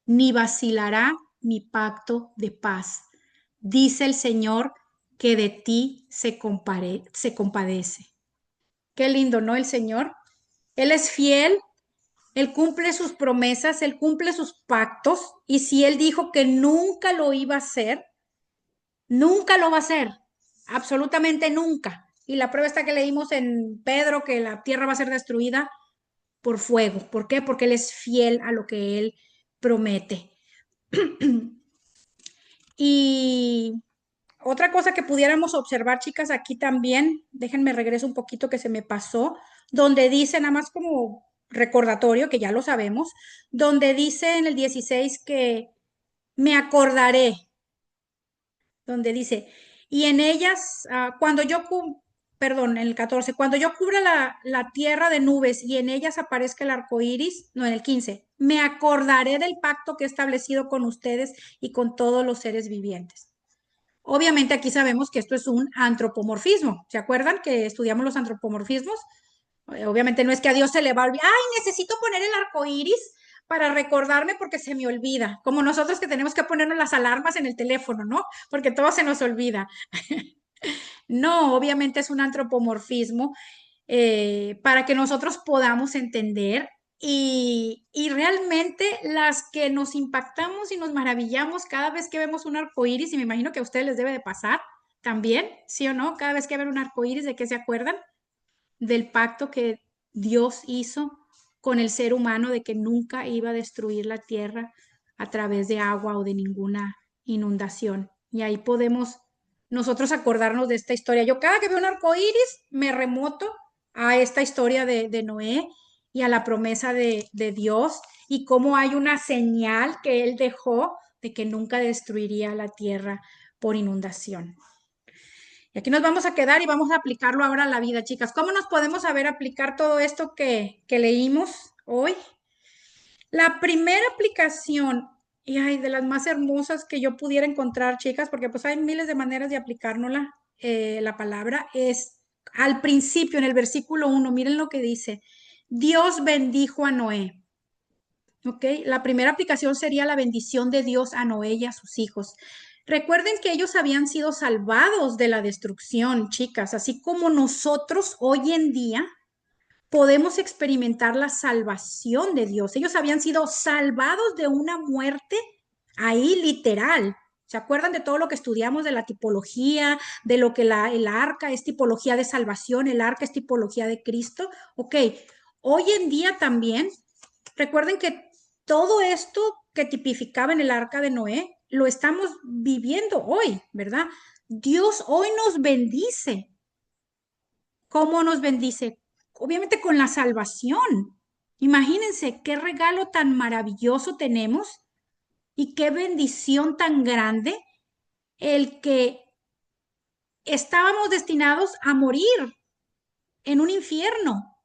ni vacilará mi pacto de paz. Dice el Señor que de ti se compadece. Qué lindo, ¿no? El Señor. Él es fiel, Él cumple sus promesas, Él cumple sus pactos, y si Él dijo que nunca lo iba a hacer, nunca lo va a hacer, absolutamente nunca. Y la prueba está que leímos en Pedro que la tierra va a ser destruida por fuego. ¿Por qué? Porque Él es fiel a lo que Él promete. Y otra cosa que pudiéramos observar, chicas, aquí también, déjenme regreso un poquito que se me pasó, donde dice, nada más como recordatorio, que ya lo sabemos, donde dice en el 16 que me acordaré, donde dice, y en ellas, perdón, en el 14, cuando yo cubra la tierra de nubes y en ellas aparezca el arco iris, no, en el 15, me acordaré del pacto que he establecido con ustedes y con todos los seres vivientes. Obviamente aquí sabemos que esto es un antropomorfismo. ¿Se acuerdan que estudiamos los antropomorfismos? Obviamente no es que a Dios se le va a olvidar, ay, necesito poner el arco iris para recordarme porque se me olvida, como nosotros que tenemos que ponernos las alarmas en el teléfono, ¿no? Porque todo se nos olvida. No, obviamente es un antropomorfismo para que nosotros podamos entender y realmente las que nos impactamos y nos maravillamos cada vez que vemos un arco iris, y me imagino que a ustedes les debe de pasar también, ¿sí o no? Cada vez que ven un arco iris, ¿de qué se acuerdan? Del pacto que Dios hizo con el ser humano de que nunca iba a destruir la tierra a través de agua o de ninguna inundación. Y ahí podemos nosotros acordarnos de esta historia. Yo cada que veo un arco iris me remoto a esta historia de Noé y a la promesa de Dios y cómo hay una señal que él dejó de que nunca destruiría la tierra por inundación. Y aquí nos vamos a quedar y vamos a aplicarlo ahora a la vida, chicas. ¿Cómo nos podemos saber aplicar todo esto que leímos hoy? La primera aplicación, y ay, de las más hermosas que yo pudiera encontrar, chicas, porque pues hay miles de maneras de aplicárnosla, la palabra, es al principio, en el versículo 1, miren lo que dice. Dios bendijo a Noé. ¿Ok? La primera aplicación sería la bendición de Dios a Noé y a sus hijos. Recuerden que ellos habían sido salvados de la destrucción, chicas, así como nosotros hoy en día podemos experimentar la salvación de Dios. Ellos habían sido salvados de una muerte ahí literal. ¿Se acuerdan de todo lo que estudiamos de la tipología, de lo que el arca es tipología de salvación, el arca es tipología de Cristo? Ok, hoy en día también, recuerden que todo esto que tipificaba en el arca de Noé, lo estamos viviendo hoy, ¿verdad? Dios hoy nos bendice. ¿Cómo nos bendice? Obviamente con la salvación. Imagínense qué regalo tan maravilloso tenemos y qué bendición tan grande el que estábamos destinados a morir en un infierno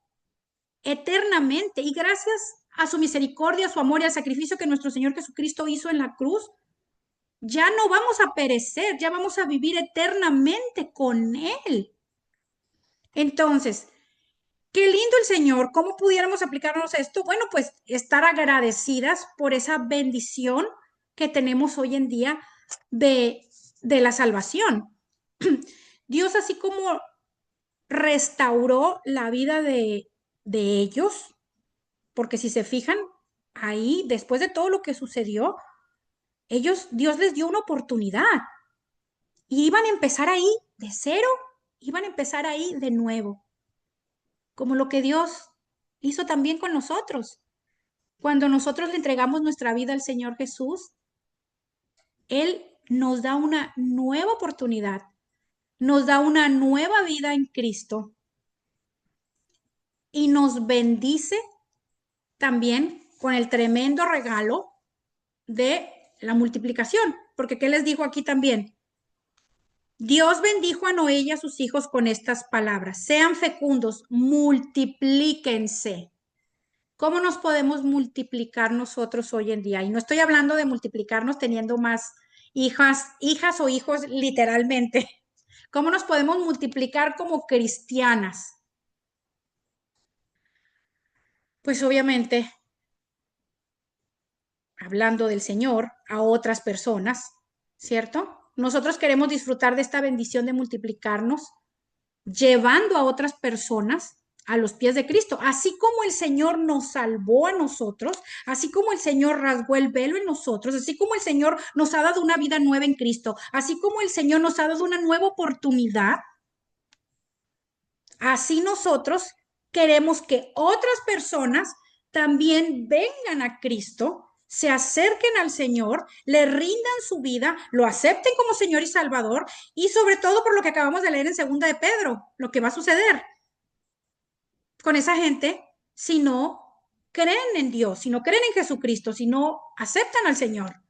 eternamente y gracias a su misericordia, a su amor y al sacrificio que nuestro Señor Jesucristo hizo en la cruz, ya no vamos a perecer, ya vamos a vivir eternamente con Él. Entonces, qué lindo el Señor. ¿Cómo pudiéramos aplicarnos esto? Bueno, pues estar agradecidas por esa bendición que tenemos hoy en día de la salvación. Dios, así como restauró la vida de ellos, porque si se fijan, ahí, después de todo lo que sucedió, Dios les dio una oportunidad y iban a empezar ahí de cero, iban a empezar ahí de nuevo, como lo que Dios hizo también con nosotros. Cuando nosotros le entregamos nuestra vida al Señor Jesús, Él nos da una nueva oportunidad, nos da una nueva vida en Cristo y nos bendice también con el tremendo regalo de la multiplicación. Porque ¿qué les dijo aquí también? Dios bendijo a Noé y a sus hijos con estas palabras: sean fecundos, multiplíquense. ¿Cómo nos podemos multiplicar nosotros hoy en día? Y no estoy hablando de multiplicarnos teniendo más hijas o hijos literalmente. ¿Cómo nos podemos multiplicar como cristianas? Pues obviamente hablando del Señor a otras personas, ¿cierto? Nosotros queremos disfrutar de esta bendición de multiplicarnos, llevando a otras personas a los pies de Cristo. Así como el Señor nos salvó a nosotros, así como el Señor rasgó el velo en nosotros, así como el Señor nos ha dado una vida nueva en Cristo, así como el Señor nos ha dado una nueva oportunidad, así nosotros queremos que otras personas también vengan a Cristo, se acerquen al Señor, le rindan su vida, lo acepten como Señor y Salvador, y sobre todo por lo que acabamos de leer en segunda de Pedro, lo que va a suceder con esa gente si no creen en Dios, si no creen en Jesucristo, si no aceptan al Señor.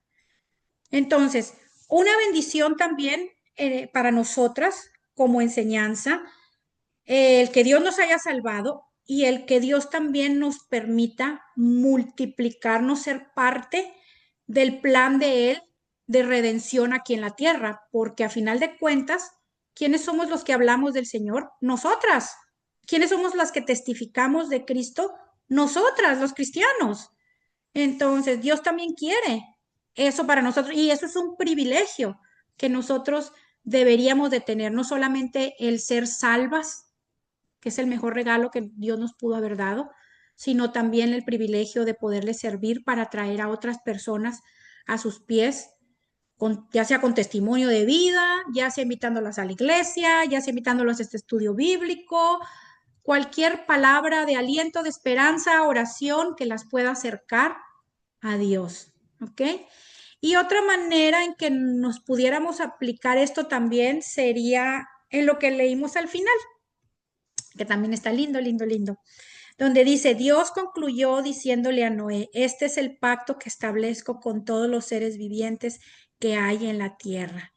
Entonces, una bendición también para nosotras como enseñanza, el que Dios nos haya salvado y el que Dios también nos permita multiplicarnos, ser parte del plan de Él de redención aquí en la tierra, porque a final de cuentas, ¿quiénes somos los que hablamos del Señor? Nosotras. ¿Quiénes somos las que testificamos de Cristo? Nosotras, los cristianos. Entonces, Dios también quiere eso para nosotros y eso es un privilegio que nosotros deberíamos de tener, no solamente el ser salvas, que es el mejor regalo que Dios nos pudo haber dado, sino también el privilegio de poderle servir para traer a otras personas a sus pies, ya sea con testimonio de vida, ya sea invitándolas a la iglesia, ya sea invitándolas a este estudio bíblico, cualquier palabra de aliento, de esperanza, oración que las pueda acercar a Dios. ¿Ok? Y otra manera en que nos pudiéramos aplicar esto también sería en lo que leímos al final, que también está lindo, lindo, lindo, donde dice: Dios concluyó diciéndole a Noé: este es el pacto que establezco con todos los seres vivientes que hay en la tierra.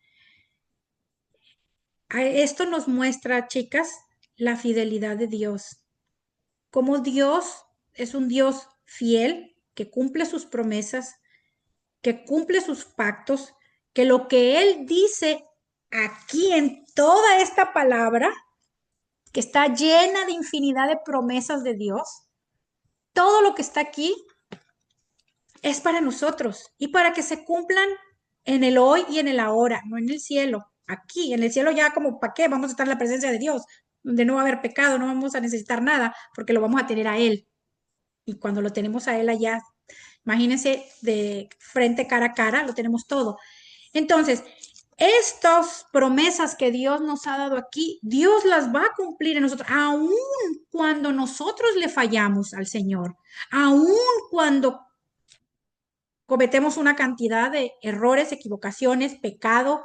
Esto nos muestra, chicas, la fidelidad de Dios, como Dios es un Dios fiel, que cumple sus promesas, que cumple sus pactos, que lo que Él dice aquí en toda esta palabra, que está llena de infinidad de promesas de Dios, todo lo que está aquí es para nosotros y para que se cumplan en el hoy y en el ahora, no en el cielo. Aquí, en el cielo ya como, ¿para qué? Vamos a estar en la presencia de Dios, donde no va a haber pecado, no vamos a necesitar nada, porque lo vamos a tener a Él. Y cuando lo tenemos a Él allá, imagínense de frente, cara a cara, lo tenemos todo. Entonces, estas promesas que Dios nos ha dado aquí, Dios las va a cumplir en nosotros, aun cuando nosotros le fallamos al Señor, aun cuando cometemos una cantidad de errores, equivocaciones, pecado,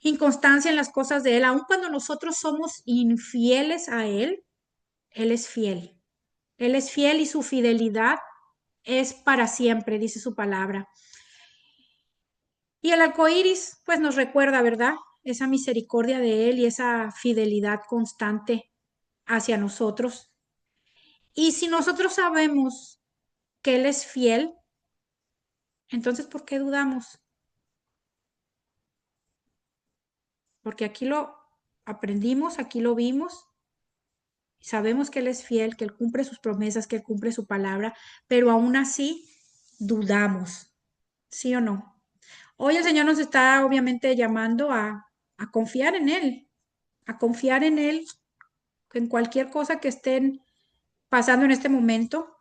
inconstancia en las cosas de Él, aun cuando nosotros somos infieles a Él, Él es fiel. Él es fiel y su fidelidad es para siempre, dice su palabra. Y el arco iris, pues nos recuerda, ¿verdad? Esa misericordia de Él y esa fidelidad constante hacia nosotros. Y si nosotros sabemos que Él es fiel, entonces ¿por qué dudamos? Porque aquí lo aprendimos, aquí lo vimos, sabemos que Él es fiel, que Él cumple sus promesas, que Él cumple su palabra, pero aún así dudamos, ¿sí o no? Hoy el Señor nos está obviamente llamando a confiar en Él, a confiar en Él en cualquier cosa que estén pasando en este momento,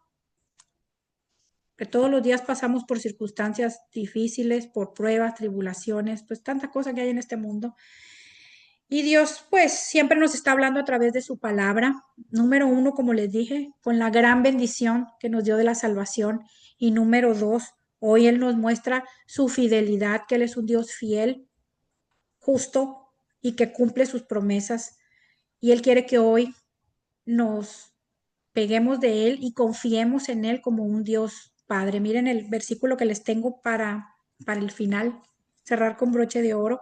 que todos los días pasamos por circunstancias difíciles, por pruebas, tribulaciones, pues tanta cosa que hay en este mundo. Y Dios, pues, siempre nos está hablando a través de su palabra. Número uno, como les dije, con la gran bendición que nos dio de la salvación. Y número dos, hoy Él nos muestra su fidelidad, que Él es un Dios fiel, justo y que cumple sus promesas. Y Él quiere que hoy nos peguemos de Él y confiemos en Él como un Dios Padre. Miren el versículo que les tengo para el final, cerrar con broche de oro.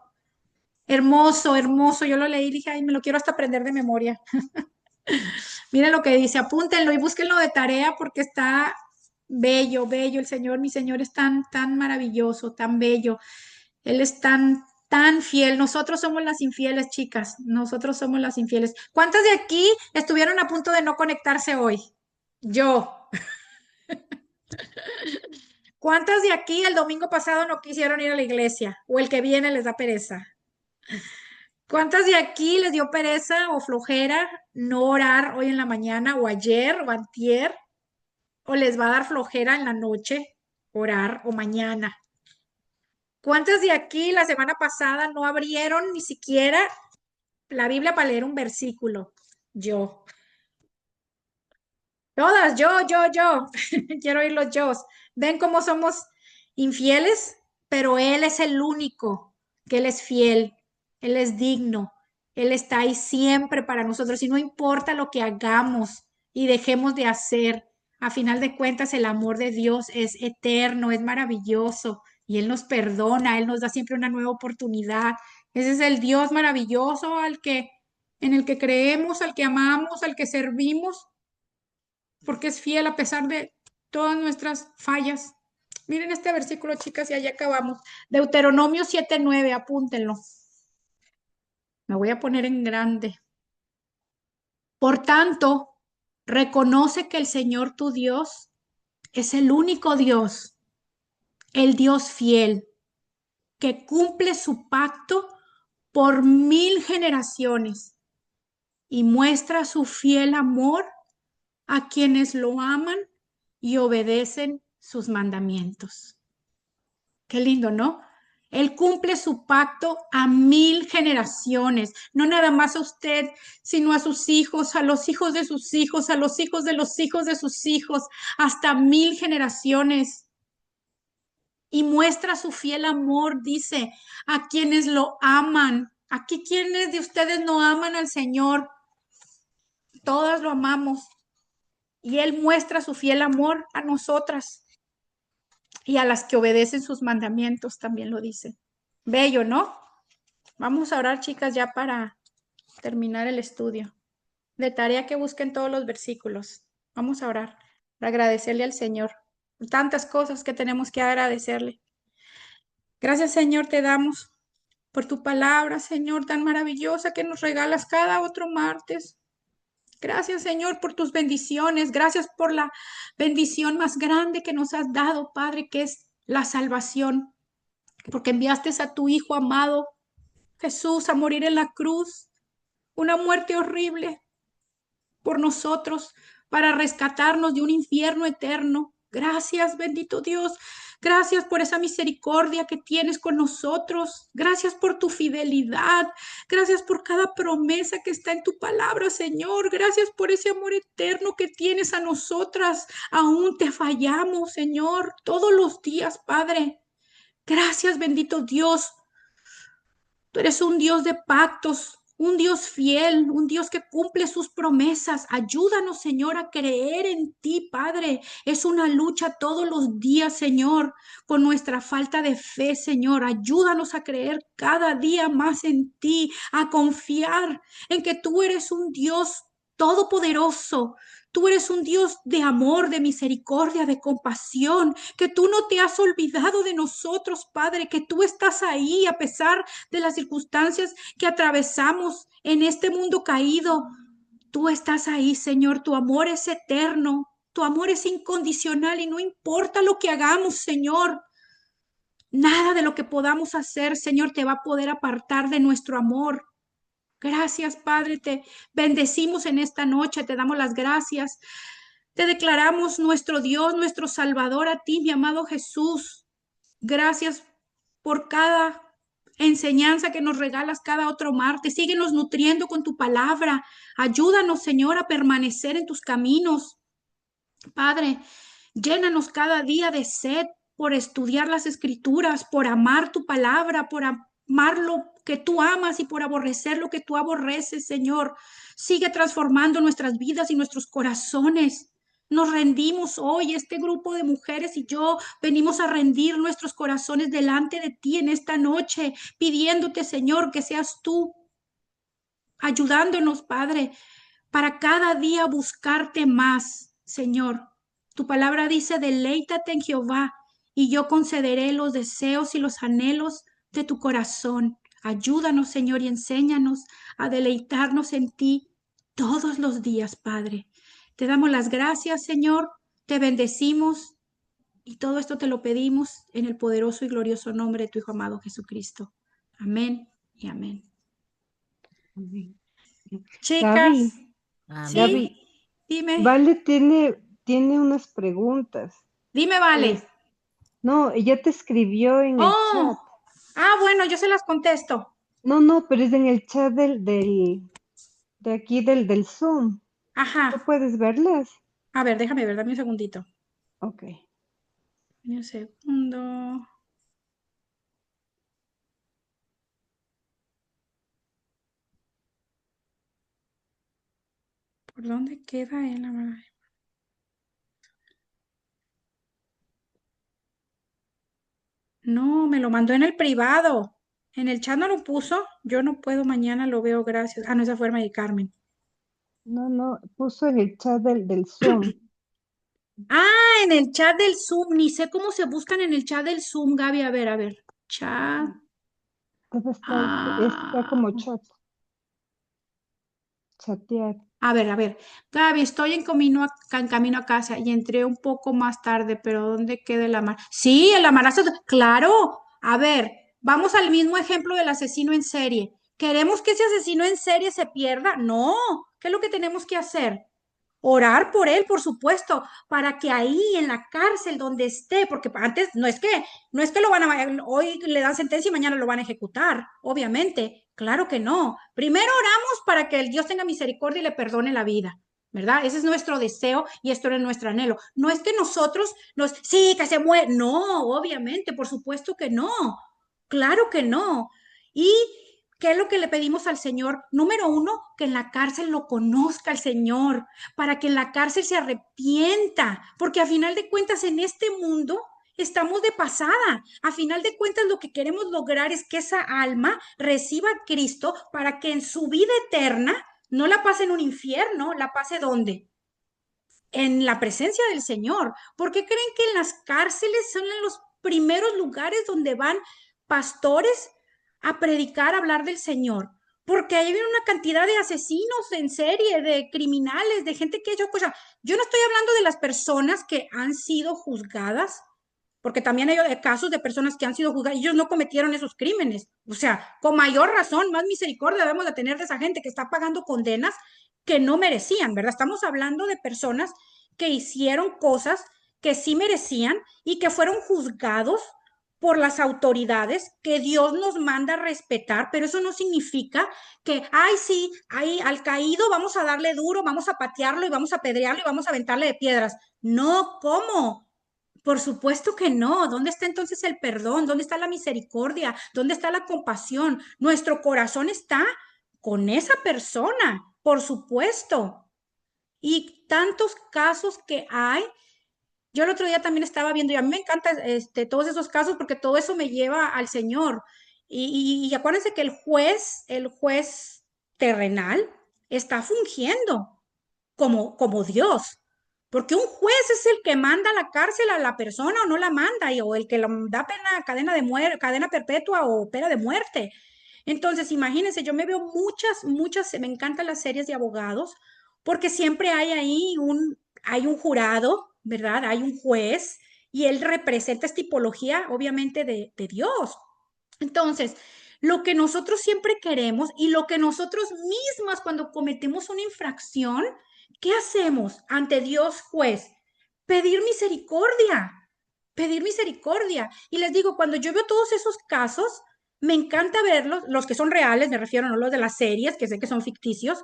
Hermoso, hermoso. Yo lo leí y dije, ay, me lo quiero hasta aprender de memoria. Miren lo que dice, apúntenlo y búsquenlo de tarea porque está bello, bello. El Señor, mi Señor es tan, tan maravilloso, tan bello. Él es tan, tan fiel. Nosotros somos las infieles, chicas. Nosotros somos las infieles. ¿Cuántas de aquí estuvieron a punto de no conectarse hoy? Yo. ¿Cuántas de aquí el domingo pasado no quisieron ir a la iglesia? O el que viene les da pereza. ¿Cuántas de aquí les dio pereza o flojera no orar hoy en la mañana o ayer o antier? ¿O les va a dar flojera en la noche orar o mañana? ¿Cuántas de aquí la semana pasada no abrieron ni siquiera la Biblia para leer un versículo? Yo. Todas, yo. Quiero oír los yo. ¿Ven cómo somos infieles? Pero Él es el único, que Él es fiel, Él es digno, Él está ahí siempre para nosotros y no importa lo que hagamos y dejemos de hacer. A final de cuentas, el amor de Dios es eterno, es maravilloso y Él nos perdona, Él nos da siempre una nueva oportunidad. Ese es el Dios maravilloso en el que creemos, al que amamos, al que servimos porque es fiel a pesar de todas nuestras fallas. Miren este versículo, chicas, y allá acabamos. Deuteronomio 7:9, apúntenlo. Me voy a poner en grande. Por tanto, reconoce que el Señor tu Dios es el único Dios, el Dios fiel, que cumple su pacto por 1000 generaciones y muestra su fiel amor a quienes lo aman y obedecen sus mandamientos. Qué lindo, ¿no? Él cumple su pacto a 1000 generaciones, no nada más a usted, sino a sus hijos, a los hijos de sus hijos, a los hijos de los hijos de sus hijos, hasta 1000 generaciones. Y muestra su fiel amor, dice, a quienes lo aman. Aquí, ¿quiénes de ustedes no aman al Señor? Todas lo amamos. Y Él muestra su fiel amor a nosotras y a las que obedecen sus mandamientos, también lo dice. Bello, ¿no? Vamos a orar, chicas, ya para terminar el estudio. De tarea que busquen todos los versículos. Vamos a orar para agradecerle al Señor. Tantas cosas que tenemos que agradecerle. Gracias, Señor, te damos por tu palabra, Señor, tan maravillosa que nos regalas cada otro martes. Gracias, Señor, por tus bendiciones. Gracias por la bendición más grande que nos has dado, Padre, que es la salvación. Porque enviaste a tu Hijo amado, Jesús, a morir en la cruz, una muerte horrible por nosotros, para rescatarnos de un infierno eterno. Gracias, bendito Dios. Gracias por esa misericordia que tienes con nosotros. Gracias por tu fidelidad. Gracias por cada promesa que está en tu palabra, Señor. Gracias por ese amor eterno que tienes a nosotras. Aún te fallamos, Señor, todos los días, Padre. Gracias, bendito Dios. Tú eres un Dios de pactos, un Dios fiel, un Dios que cumple sus promesas. Ayúdanos, Señor, a creer en ti, Padre. Es una lucha todos los días, Señor, con nuestra falta de fe, Señor. Ayúdanos a creer cada día más en ti, a confiar en que tú eres un Dios todopoderoso. Tú eres un Dios de amor, de misericordia, de compasión, que tú no te has olvidado de nosotros, Padre, que tú estás ahí a pesar de las circunstancias que atravesamos en este mundo caído. Tú estás ahí, Señor, tu amor es eterno, tu amor es incondicional y no importa lo que hagamos, Señor. Nada de lo que podamos hacer, Señor, te va a poder apartar de nuestro amor. Gracias, Padre, te bendecimos en esta noche, te damos las gracias. Te declaramos nuestro Dios, nuestro Salvador a ti, mi amado Jesús. Gracias por cada enseñanza que nos regalas cada otro martes. Síguenos nutriendo con tu palabra. Ayúdanos, Señor, a permanecer en tus caminos. Padre, llénanos cada día de sed por estudiar las escrituras, por amar tu palabra, por amar lo que tú amas y por aborrecer lo que tú aborreces, Señor. Sigue transformando nuestras vidas y nuestros corazones. Nos rendimos hoy, este grupo de mujeres y yo venimos a rendir nuestros corazones delante de ti en esta noche, pidiéndote, Señor, que seas tú ayudándonos, Padre, para cada día buscarte más, Señor. Tu palabra dice, deleítate en Jehová y yo concederé los deseos y los anhelos de tu corazón. Ayúdanos, Señor, y enséñanos a deleitarnos en ti todos los días, Padre. Te damos las gracias, Señor, te bendecimos y todo esto te lo pedimos en el poderoso y glorioso nombre de tu Hijo amado Jesucristo. Amén y amén. Amén. Chicas, Gaby, sí, Gaby, dime, Vale tiene unas preguntas. dime, vale. No, ella te escribió en el chat. Oh, bueno, yo se las contesto. No, pero es en el chat de aquí del Zoom. ¿Tú Ajá. puedes verlas? A ver, déjame ver, dame un segundito. Ok. Dame un segundo. ¿Por dónde queda él? No, me lo mandó en el privado. En el chat no lo puso. Yo no puedo, mañana lo veo, gracias. No, esa fue de Carmen. No, puso en el chat del Zoom. En el chat del Zoom. Ni sé cómo se buscan en el chat del Zoom, Gaby. A ver. Chat. Debe estar, está Ah. como chatear. A ver, Gaby, estoy en camino a casa y entré un poco más tarde, pero ¿dónde queda el amar? Sí, el amarazo, claro. A ver, vamos al mismo ejemplo del asesino en serie. ¿Queremos que ese asesino en serie se pierda? No. ¿Qué es lo que tenemos que hacer? Orar por él, por supuesto, para que ahí en la cárcel donde esté, porque antes no es que lo van a, hoy le dan sentencia y mañana lo van a ejecutar, obviamente, claro que no. Primero oramos para que el Dios tenga misericordia y le perdone la vida, ¿verdad? Ese es nuestro deseo y esto es nuestro anhelo. No es que nosotros sí, que se muere, no, obviamente, por supuesto que no, claro que no. Y ¿qué es lo que le pedimos al Señor? Número uno, que en la cárcel lo conozca el Señor, para que en la cárcel se arrepienta, porque a final de cuentas en este mundo estamos de pasada. A final de cuentas lo que queremos lograr es que esa alma reciba a Cristo para que en su vida eterna no la pase en un infierno, la pase ¿dónde? En la presencia del Señor. ¿Por qué creen que en las cárceles son en los primeros lugares donde van pastores a predicar, a hablar del Señor? Porque ahí viene una cantidad de asesinos en serie, de criminales, de gente que ha hecho cosas. Yo no estoy hablando de las personas que han sido juzgadas, porque también hay casos de personas que han sido juzgadas y ellos no cometieron esos crímenes. O sea, con mayor razón, más misericordia debemos de tener de esa gente que está pagando condenas que no merecían, ¿verdad? Estamos hablando de personas que hicieron cosas que sí merecían y que fueron juzgados por las autoridades que Dios nos manda a respetar, pero eso no significa que, ay, sí, ahí al caído vamos a darle duro, vamos a patearlo y vamos a apedrearlo y vamos a aventarle de piedras. No, ¿cómo? Por supuesto que no. ¿Dónde está entonces el perdón? ¿Dónde está la misericordia? ¿Dónde está la compasión? Nuestro corazón está con esa persona, por supuesto. Y tantos casos que hay. Yo el otro día también estaba viendo y a mí me encantan todos esos casos porque todo eso me lleva al Señor. Y acuérdense que el juez terrenal está fungiendo como Dios. Porque un juez es el que manda a la cárcel a la persona o no la manda, o el que le da pena, cadena de muerte, cadena perpetua o pena de muerte. Entonces, imagínense, yo me veo muchas, me encantan las series de abogados, porque siempre hay ahí hay un jurado, ¿verdad? Hay un juez y él representa esta tipología, obviamente, de Dios. Entonces, lo que nosotros siempre queremos y lo que nosotros mismas cuando cometemos una infracción, ¿qué hacemos ante Dios juez? Pedir misericordia, pedir misericordia. Y les digo, cuando yo veo todos esos casos, me encanta verlos, los que son reales, me refiero, no los de las series, que sé que son ficticios,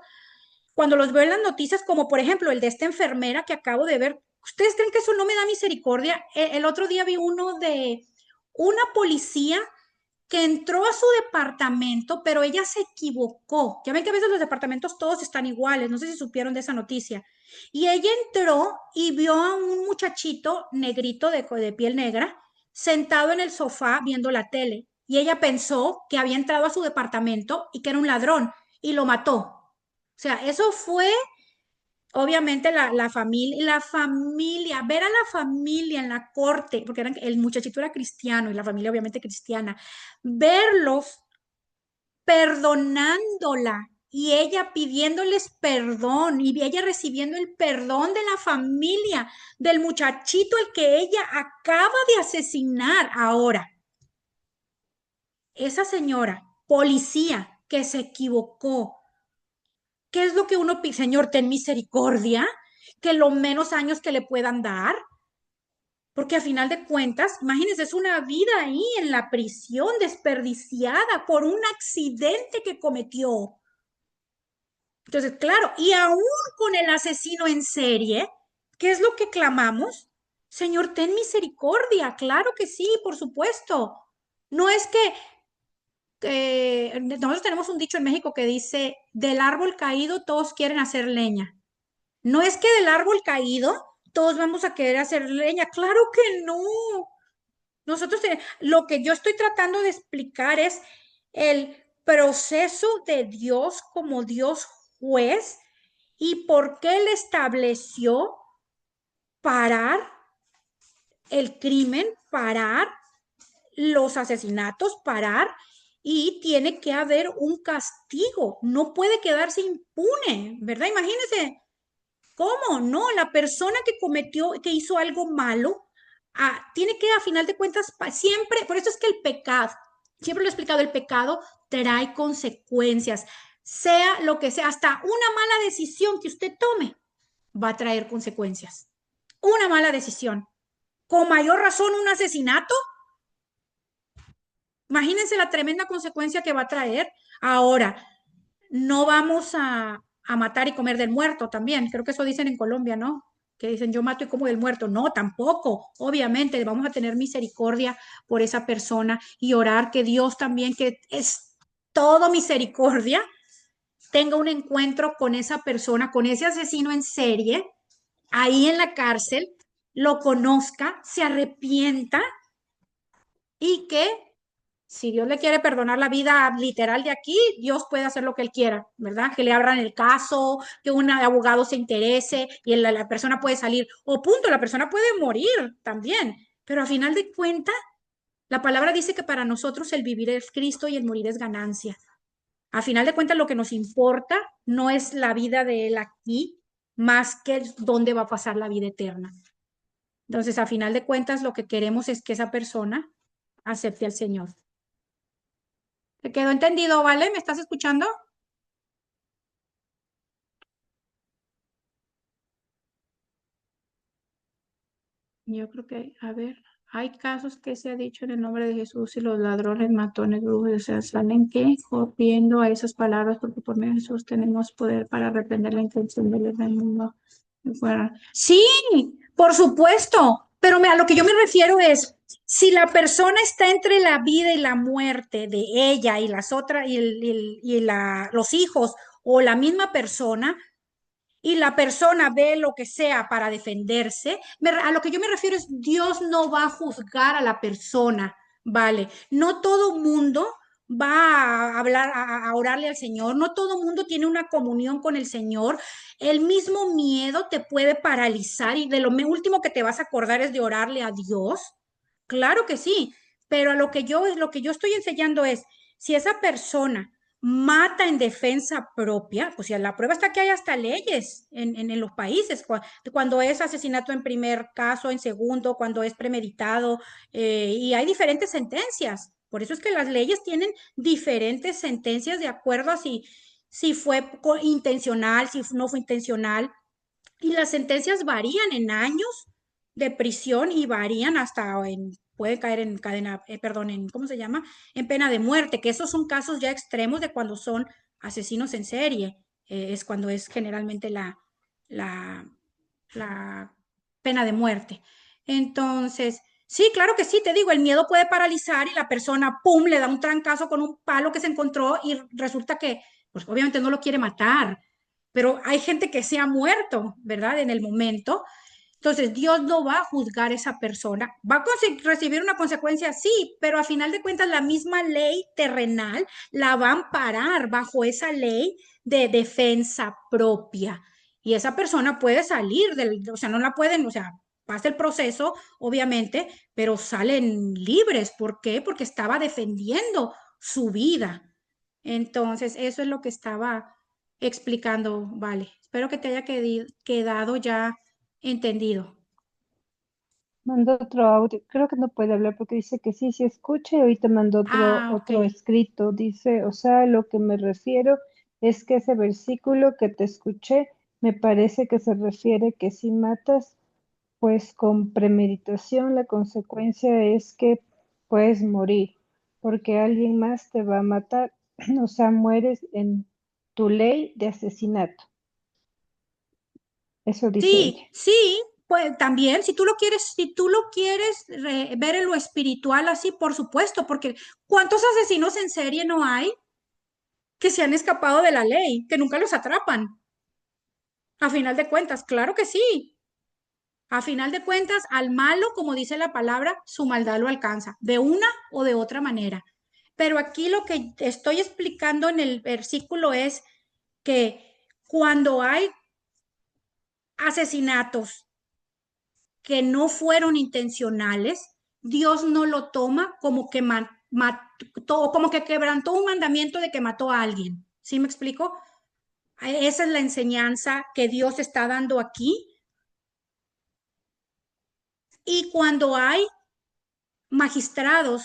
cuando los veo en las noticias, como por ejemplo el de esta enfermera que acabo de ver. ¿Ustedes creen que eso no me da misericordia? El otro día vi uno de una policía que entró a su departamento, pero ella se equivocó. Ya ven que a veces los departamentos todos están iguales, no sé si supieron de esa noticia. Y ella entró y vio a un muchachito negrito de piel negra sentado en el sofá viendo la tele. Y ella pensó que había entrado a su departamento y que era un ladrón y lo mató. O sea, eso fue obviamente la familia, ver a la familia en la corte, porque el muchachito era cristiano y la familia obviamente cristiana, verlos perdonándola y ella pidiéndoles perdón y ella recibiendo el perdón de la familia del muchachito el que ella acaba de asesinar ahora. Esa señora, policía, que se equivocó. ¿Qué es lo que uno pide? Señor, ten misericordia, que lo menos años que le puedan dar, porque a final de cuentas, imagínense, es una vida ahí en la prisión desperdiciada por un accidente que cometió. Entonces, claro, y aún con el asesino en serie, ¿qué es lo que clamamos? Señor, ten misericordia, claro que sí, por supuesto. No es que nosotros tenemos un dicho en México que dice, del árbol caído todos quieren hacer leña. No es que del árbol caído todos vamos a querer hacer leña, claro que no. Lo que yo estoy tratando de explicar es el proceso de Dios como Dios juez y por qué Él estableció parar el crimen, parar los asesinatos, parar y tiene que haber un castigo. No puede quedarse impune, ¿verdad? Imagínense. ¿Cómo? No, la persona que cometió, que hizo algo malo, tiene que, a final de cuentas, siempre, por eso es que el pecado, siempre lo he explicado, el pecado trae consecuencias, sea lo que sea, hasta una mala decisión que usted tome va a traer consecuencias. Una mala decisión. Con mayor razón, un asesinato. Imagínense la tremenda consecuencia que va a traer. Ahora, no vamos a matar y comer del muerto también. Creo que eso dicen en Colombia, ¿no? Que dicen yo mato y como del muerto. No, tampoco. Obviamente vamos a tener misericordia por esa persona y orar que Dios también, que es todo misericordia, tenga un encuentro con esa persona, con ese asesino en serie, ahí en la cárcel, lo conozca, se arrepienta y que si Dios le quiere perdonar la vida literal de aquí, Dios puede hacer lo que Él quiera, ¿verdad? Que le abran el caso, que un abogado se interese y la persona puede salir. O punto, la persona puede morir también. Pero a final de cuentas, la palabra dice que para nosotros el vivir es Cristo y el morir es ganancia. A final de cuentas, lo que nos importa no es la vida de Él aquí, más que dónde va a pasar la vida eterna. Entonces, a final de cuentas, lo que queremos es que esa persona acepte al Señor. ¿Te quedó entendido, vale? ¿Me estás escuchando? Yo creo que, a ver, hay casos que se ha dicho en el nombre de Jesús y los ladrones, matones, brujos, o sea, salen que corriendo a esas palabras porque por medio de Jesús tenemos poder para reprender la intención del mundo. Sí, por supuesto, pero a lo que yo me refiero es, si la persona está entre la vida y la muerte de ella y las otras, los hijos o la misma persona, y la persona ve lo que sea para defenderse, a lo que yo me refiero es Dios no va a juzgar a la persona, ¿vale? No todo mundo va a hablar, a orarle al Señor, no todo mundo tiene una comunión con el Señor. El mismo miedo te puede paralizar y de lo último que te vas a acordar es de orarle a Dios. Claro que sí, pero lo que yo estoy enseñando es, si esa persona mata en defensa propia, pues ya la prueba está que hay hasta leyes en los países, cuando es asesinato en primer caso, en segundo, cuando es premeditado, y hay diferentes sentencias. Por eso es que las leyes tienen diferentes sentencias de acuerdo a si fue intencional, si no fue intencional, y las sentencias varían en años de prisión y varían hasta en puede caer en cadena, perdón, en, ¿cómo se llama? En pena de muerte, que esos son casos ya extremos de cuando son asesinos en serie, es cuando es generalmente la, la pena de muerte. Entonces, sí, claro que sí, te digo, el miedo puede paralizar y la persona, pum, le da un trancazo con un palo que se encontró y resulta que, pues obviamente no lo quiere matar, pero hay gente que se ha muerto, ¿verdad? En el momento. Entonces, Dios no va a juzgar a esa persona, va a recibir una consecuencia, sí, pero a final de cuentas la misma ley terrenal la va a amparar bajo esa ley de defensa propia. Y esa persona puede salir o sea, no la pueden, o sea, pasa el proceso, obviamente, pero salen libres. ¿Por qué? Porque estaba defendiendo su vida. Entonces, eso es lo que estaba explicando, vale. Espero que te haya quedado ya entendido. Mandó otro audio. Creo que no puede hablar porque dice que sí, sí escucha y ahorita mandó Ah, ok. otro escrito. Dice, o sea, lo que me refiero es que ese versículo que te escuché me parece que se refiere que si matas, pues con premeditación, la consecuencia es que puedes morir porque alguien más te va a matar. O sea, mueres en tu ley de asesinato. Eso dice ella. Sí, sí, pues también, si tú lo quieres ver en lo espiritual así, por supuesto, porque ¿cuántos asesinos en serie no hay que se han escapado de la ley, que nunca los atrapan? A final de cuentas, claro que sí. A final de cuentas, al malo, como dice la palabra, su maldad lo alcanza, de una o de otra manera. Pero aquí lo que estoy explicando en el versículo es que cuando hay asesinatos que no fueron intencionales, Dios no lo toma como que mató, como que quebrantó un mandamiento de que mató a alguien. ¿Sí me explico? Esa es la enseñanza que Dios está dando aquí. Y cuando hay magistrados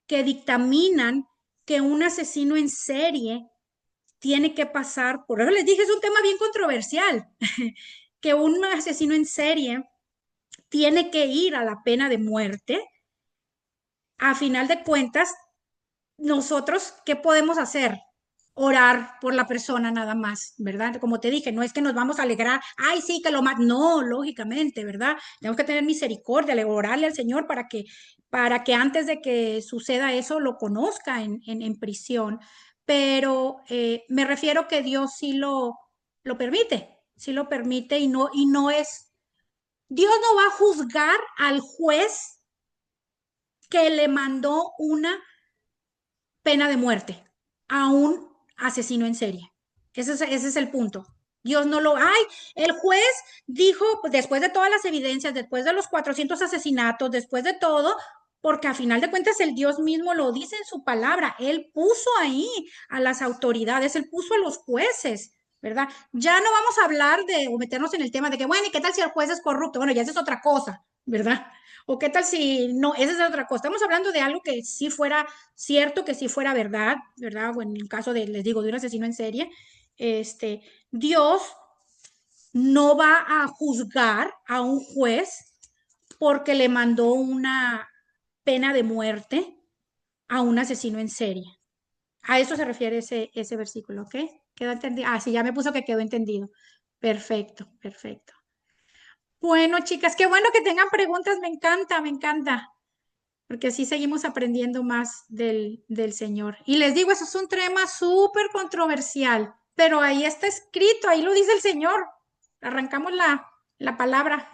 que dictaminan que un asesino en serie tiene que pasar, por eso les dije, es un tema bien controversial, que un asesino en serie tiene que ir a la pena de muerte, a final de cuentas, nosotros, ¿qué podemos hacer? Orar por la persona nada más, ¿verdad? Como te dije, no es que nos vamos a alegrar, ay, sí, que lo más, no, lógicamente, ¿verdad? Tenemos que tener misericordia, orarle al Señor para que antes de que suceda eso lo conozca en prisión. Pero me refiero que Dios sí lo permite y no es, Dios no va a juzgar al juez que le mandó una pena de muerte a un asesino en serie. Ese es el punto. Dios no lo... ¡Ay! El juez dijo, pues, después de todas las evidencias, después de los 400 asesinatos, después de todo, porque a final de cuentas el Dios mismo lo dice en su palabra. Él puso ahí a las autoridades, él puso a los jueces, ¿verdad? Ya no vamos a hablar de o meternos en el tema de que, bueno, ¿y qué tal si el juez es corrupto? Bueno, ya esa es otra cosa, ¿verdad? O qué tal si no, esa es otra cosa. Estamos hablando de algo que sí fuera cierto, que sí fuera verdad, ¿verdad? O en el caso de, les digo, de un asesino en serie, este, Dios no va a juzgar a un juez porque le mandó una pena de muerte a un asesino en serie. A eso se refiere ese versículo, ¿ok? ¿Quedó entendido? Ah, sí, ya me puso que quedó entendido. Perfecto, perfecto. Bueno, chicas, qué bueno que tengan preguntas, me encanta, me encanta, porque así seguimos aprendiendo más del Señor. Y les digo, eso es un tema súper controversial, pero ahí está escrito, ahí lo dice el Señor. Arrancamos la palabra.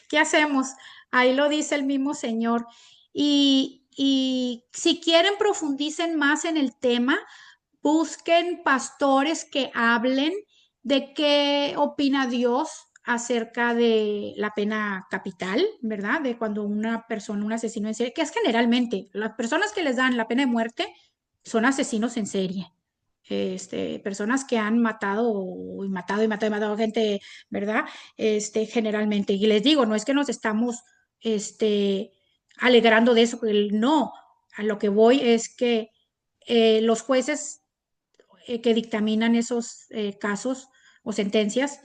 ¿Qué hacemos? Ahí lo dice el mismo Señor. Y si quieren, profundicen más en el tema, busquen pastores que hablen de qué opina Dios acerca de la pena capital, ¿verdad? De cuando una persona, un asesino en serie, que es generalmente las personas que les dan la pena de muerte son asesinos en serie. Personas que han matado y matado y matado y matado gente, ¿verdad? Generalmente. Y les digo, no es que nos estamos, este, alegrando de eso, no, a lo que voy es que los jueces que dictaminan esos casos o sentencias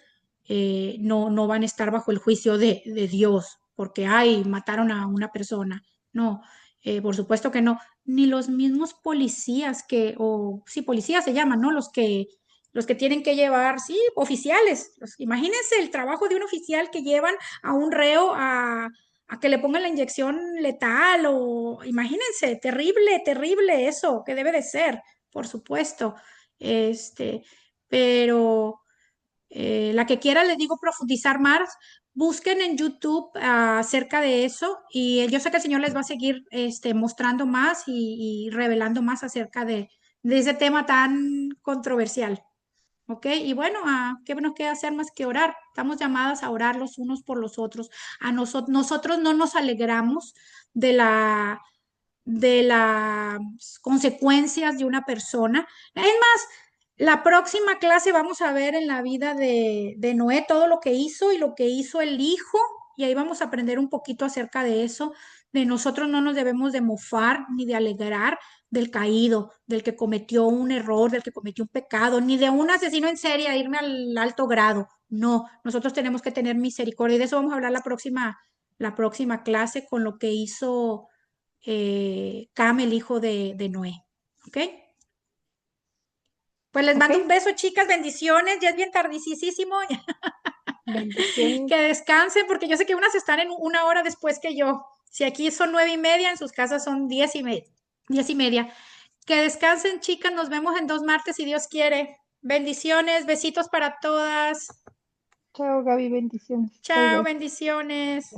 no van a estar bajo el juicio de Dios, porque, ay, mataron a una persona. No, por supuesto que no. Ni los mismos policías o sí, policías se llaman, ¿no? Los que tienen que llevar, sí, oficiales. Imagínense el trabajo de un oficial que llevan a un reo a que le pongan la inyección letal o, imagínense, terrible, terrible eso, que debe de ser, por supuesto. Este, pero la que quiera, les digo, profundizar más, busquen en YouTube acerca de eso y yo sé que el Señor les va a seguir mostrando más y revelando más acerca de ese tema tan controversial. ¿Ok? Y bueno, ¿qué nos queda hacer más que orar? Estamos llamadas a orar los unos por los otros. Nosotros no nos alegramos de de las consecuencias de una persona. Es más, la próxima clase vamos a ver en la vida de Noé todo lo que hizo y lo que hizo el hijo, y ahí vamos a aprender un poquito acerca de eso. De nosotros no nos debemos de mofar ni de alegrar del caído, del que cometió un error, del que cometió un pecado, ni de un asesino en serie a irme al alto grado. No, nosotros tenemos que tener misericordia y de eso vamos a hablar la próxima clase con lo que hizo Cam, el hijo de Noé. ¿Ok? Pues les ¿Ok? mando un beso, chicas, bendiciones. Ya es bien tardísimo. Bendiciones. Que descansen, porque yo sé que unas están en una hora después que yo. Si aquí son 9:30, en sus casas son 10:30. 10:30. Que descansen, chicas. Nos vemos en 2 martes, si Dios quiere. Bendiciones, besitos para todas. Chao, Gaby, bendiciones. Bye, Chao, bye. bendiciones.